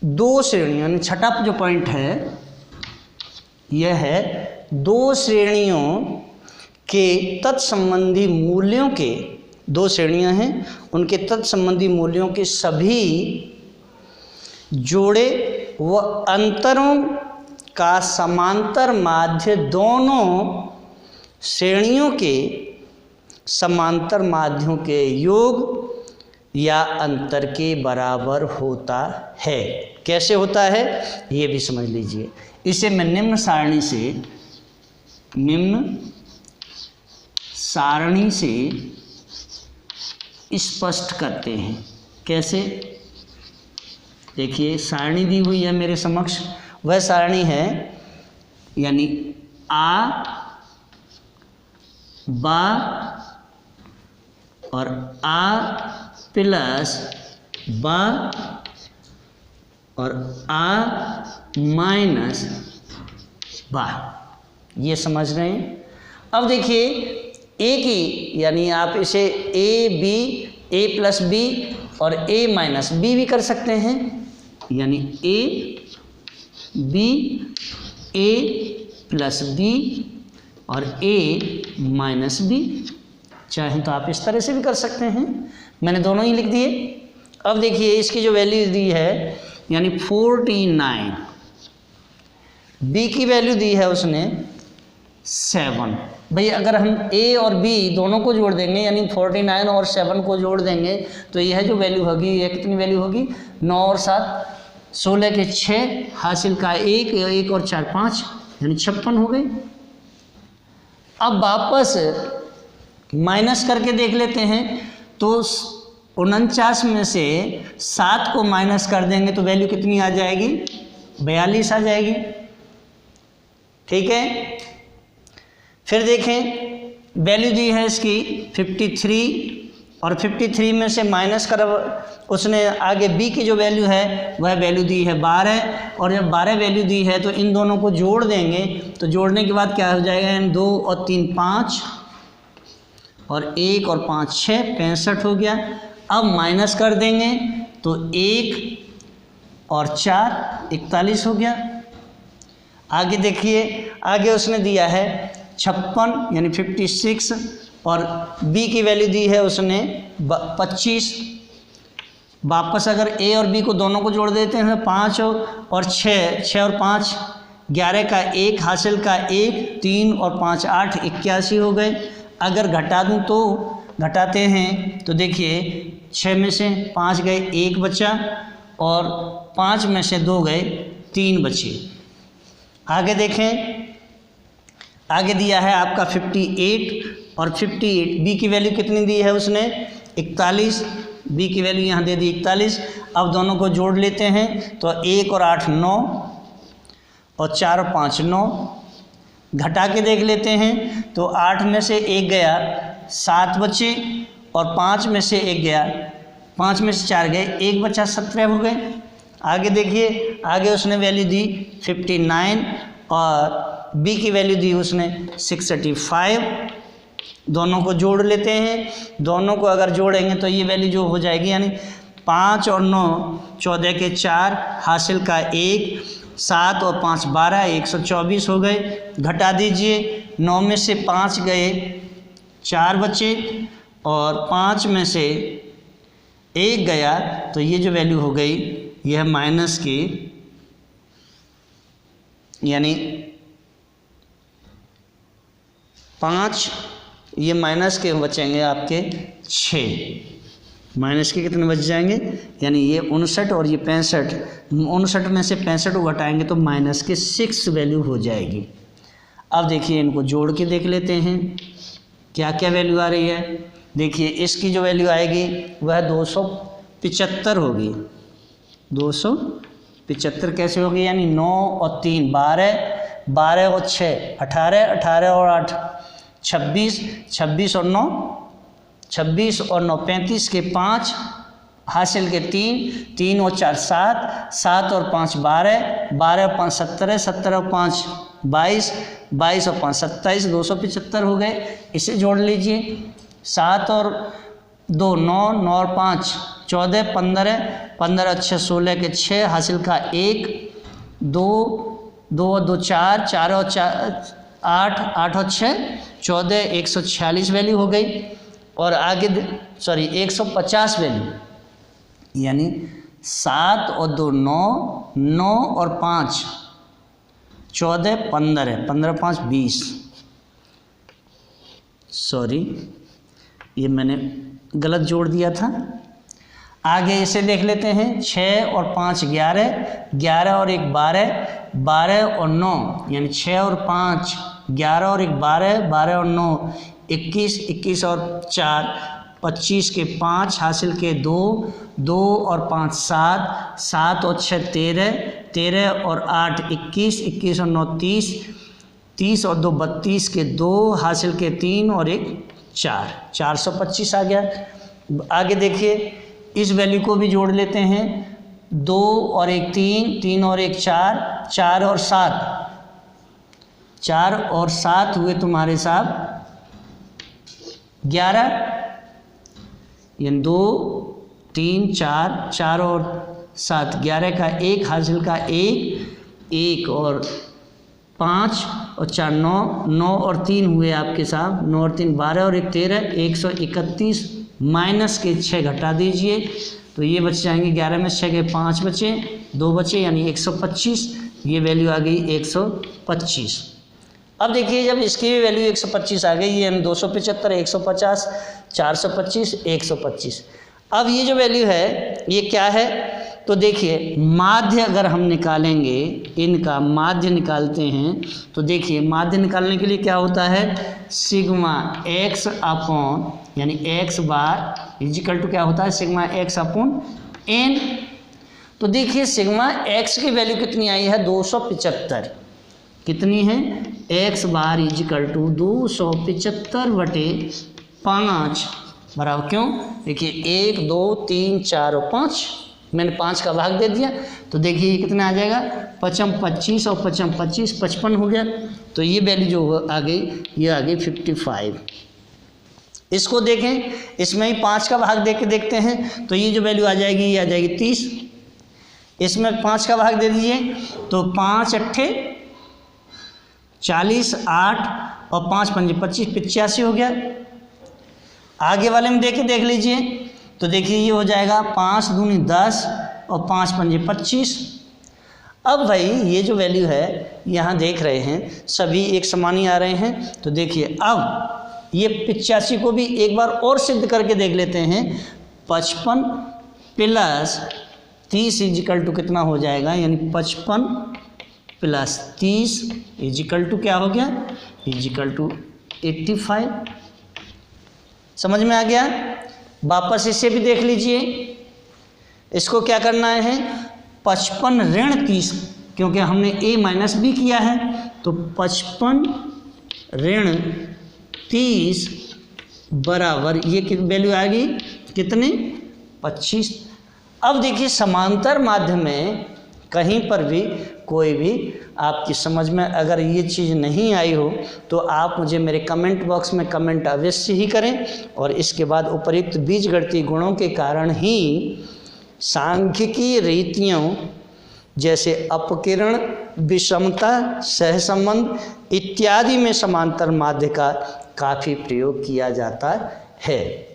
Speaker 1: दो श्रेणियों, यानी छठा जो पॉइंट है यह है दो श्रेणियों के तत्संबंधी मूल्यों के, दो श्रेणियां हैं उनके तत्संबंधी मूल्यों के सभी जोड़े व अंतरों का समांतर माध्य दोनों श्रेणियों के समांतर माध्यों के योग या अंतर के बराबर होता है। कैसे होता है ये भी समझ लीजिए। इसे मैं निम्न सारणी से स्पष्ट करते हैं। कैसे, देखिए सारणी दी हुई है मेरे समक्ष, वह सारणी है यानी आ बा और आ प्लस बा और आ माइनस बा, ये समझ रहे हैं। अब देखिए एक ही, यानी आप इसे A B, A plus B और ए माइनस बी भी कर सकते हैं, यानी A B, A plus B और ए माइनस बी। चाहें तो आप इस तरह से भी कर सकते हैं, मैंने दोनों ही लिख दिए। अब देखिए इसकी जो वैल्यू दी है यानी 49, बी की वैल्यू दी है उसने 7। भाई अगर हम ए और बी दोनों को जोड़ देंगे यानी 49 और 7 को जोड़ देंगे तो यह जो वैल्यू होगी यह कितनी वैल्यू होगी, 9 और 7 16 के 6 हासिल का 1, 1 और 4 5 यानी 56 हो गई। अब वापस माइनस करके देख लेते हैं तो 49 में से 7 को माइनस कर देंगे तो वैल्यू कितनी आ जाएगी, 42 आ जाएगी। ठीक है, फिर देखें वैल्यू दी है इसकी 53 और 53 में से माइनस कर उसने आगे b की जो वैल्यू है वह वैल्यू दी है 12 और जब 12 वैल्यू दी है तो इन दोनों को जोड़ देंगे तो जोड़ने के बाद क्या हो जाएगा, 2 और 3 5 और 1 और 5 6 65 हो गया। अब माइनस कर देंगे तो 1 और 4 41 हो गया। आगे देखिए आगे उसने दिया है 56 यानी 56 और b की वैल्यू दी है उसने 25। वापस अगर a और b को दोनों को जोड़ देते हैं 5 और 6 और 5 11 का 1 हासिल का 1 3 और 5 8 81 हो गए। अगर घटा दूं तो घटाते हैं तो देखिए 6 में से 5 गए 1 बचा और 5 में से 2 गए 3 बचे। आगे देखें आगे दिया है आपका 58 और 58 b की वैल्यू कितनी दी है उसने 41, b की वैल्यू यहाँ दे दी 41। अब दोनों को जोड़ लेते हैं तो 1 और 8 9 और 4 और 5 9। घटा के देख लेते हैं तो 8 में से 1 गया 7 बचे और 5 में से 1 गया 5 में से 4 गए 1 बचा 17 हो गए। आगे देखिए आगे उसने वैल्यू दी 59 और b की वैल्यू दी उसने 65। दोनों को जोड़ लेते हैं, दोनों को अगर जोड़ेंगे तो ये वैल्यू जो हो जाएगी यानी 5 और 9 14 के 4 हासिल का 1 7 और 5 12 124 हो गए। घटा दीजिए 9 में से 5 गए 4 बचे और 5 में से 1 गया तो ये जो वैल्यू हो गई यह माइनस की यानी 5 ये माइनस के बचेंगे आपके 6, माइनस के कितने बच जाएंगे यानी ये 59 और ये 65, 59 में से 65 को घटाएंगे तो माइनस के 6 वैल्यू हो जाएगी। अब देखिए इनको जोड़ के देख लेते हैं क्या क्या वैल्यू आ रही है। देखिए इसकी जो वैल्यू आएगी वह 275 होगी। 275 कैसे होगी यानी 9 और 3 12, 12 और 6 18, 18 और 8 26, 26 और 9 26 और 9 35 के 5 हासिल के 3, 3 और 4 7, 7 और 5 12, 12 और 5 17, 17 और 5 22, 22 और 5 27 275 हो गए। इसे जोड़ लीजिए 7 और 2 9 9 और 5 14 15 15 अच्छे 16 के 6 हासिल का 1 2 2 और 2 4 4 और 4 8 8 और 6 14 146 वैल्यू हो गई। और आगे 150 वैल्यू यानी 7 और 2 9 9 और 5 14 15 15 5 20 ये मैंने गलत जोड़ दिया था। आगे इसे देख लेते हैं 6 और 5 11 11 और 1 12 12 और 9 यानी 6 और 5 11 और 1 12 12 और 9 21 21 और 4 25 के 5 हासिल के 2 2 और 5 7 7 और 6 13 13 और 8 21 21 और 9 30 30 और 2 32 के 2 हासिल के 3 और 1 4 425 आ गया। आगे देखिए इस वैल्यू को भी जोड़ लेते हैं 2 और 1 3 3 और 1 4 4 और 7 4 और 7 हुए तुम्हारे साहब 11 यानी 2 3 4 4 और 7 11 का 1 हासिल का 1 1 और 5 और 4 9 9 और 3 हुए आपके साहब 9 और 3 12 और 1 13 131 माइनस के 6 घटा दीजिए तो ये बच जाएंगे 11 में 6 के 5 बचे 2 बचे यानी 125 ये वैल्यू आ गई 125। अब देखिए जब इसकी भी वैल्यू 125 आ गई यानी 275 150 425 125। अब ये जो वैल्यू है ये क्या है तो देखिए माध्य अगर हम निकालेंगे इनका माध्य निकालते हैं तो देखिए माध्य निकालने के लिए क्या होता है सिग्मा x अपॉन यानी x बार इजिकल टू क्या होता है सिग्मा x अपॉन n। तो देखिए सिग्मा x की वैल्यू कितनी आई है 275 कितनी है x बार इजिकल टू 275/5 बराबर क्यों देखिए 1 2 3 4 और 5 मैंने 5 का भाग दे दिया तो देखिए ये कितना आ जाएगा 5 25 और 5 25 55 हो गया तो ये वैल्यू जो आ गई ये आ गई 55। इसको देखें इसमें ही 5 का भाग दे के देखते हैं तो ये जो वैल्यू आ जाएगी ये आ जाएगी 30। इसमें 5 का भाग दे दीजिए तो 5 अट्ठे 40 8 और 5 पंजे 25 85 हो गया। आगे वाले में देख लीजिए तो देखिए ये हो जाएगा 5 दूनी 10 और 5 पंजे 25। अब भाई ये जो वैल्यू है यहाँ देख रहे हैं सभी एक समान ही आ रहे हैं तो देखिए अब ये 85 को भी एक बार और सिद्ध करके देख लेते हैं 55 प्लस 30 इजिकल टू कितना हो जाएगा यानी 55 प्लस 30 इजिकल टू क्या हो गया इजिकल टू 85। समझ में आ गया। वापस इसे भी देख लीजिए इसको क्या करना है 55 ऋण 30 क्योंकि हमने a माइनस बी किया है तो 55 ऋण 30 बराबर ये वैल्यू आ गई कितनी 25। अब देखिए समांतर माध्यम में कहीं पर भी कोई भी आपकी समझ में अगर ये चीज़ नहीं आई हो तो आप मुझे मेरे कमेंट बॉक्स में कमेंट अवश्य ही करें और इसके बाद उपर्युक्त बीजगणितीय गुणों के कारण ही सांख्यिकीय रीतियों जैसे अपकिरण विषमता सहसंबंध इत्यादि में समांतर माध्य का काफ़ी प्रयोग किया जाता है।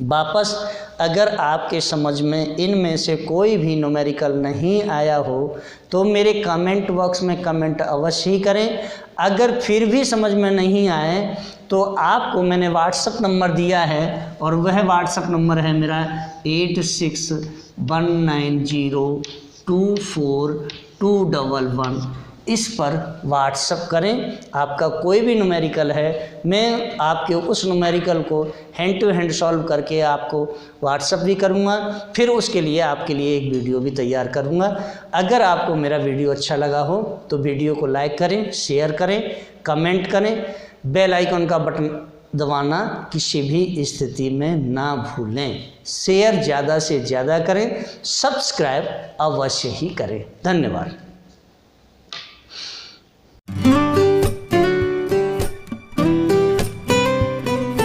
Speaker 1: वापस अगर आपके समझ में इनमें से कोई भी न्यूमेरिकल नहीं आया हो तो मेरे कमेंट बॉक्स में कमेंट अवश्य ही करें। अगर फिर भी समझ में नहीं आए तो आपको मैंने व्हाट्सएप नंबर दिया है और वह व्हाट्सएप नंबर है मेरा 8619024211। इस पर व्हाट्सएप करें। आपका कोई भी न्यूमेरिकल है मैं आपके उस न्यूमेरिकल को हैंड टू हैंड सॉल्व करके आपको व्हाट्सएप भी करूँगा फिर उसके लिए आपके लिए एक वीडियो भी तैयार करूँगा। अगर आपको मेरा वीडियो अच्छा लगा हो तो वीडियो को लाइक करें शेयर करें कमेंट करें बेल आइकन का बटन दबाना किसी भी स्थिति में ना भूलें। शेयर ज़्यादा से ज़्यादा करें सब्सक्राइब अवश्य ही करें। धन्यवाद।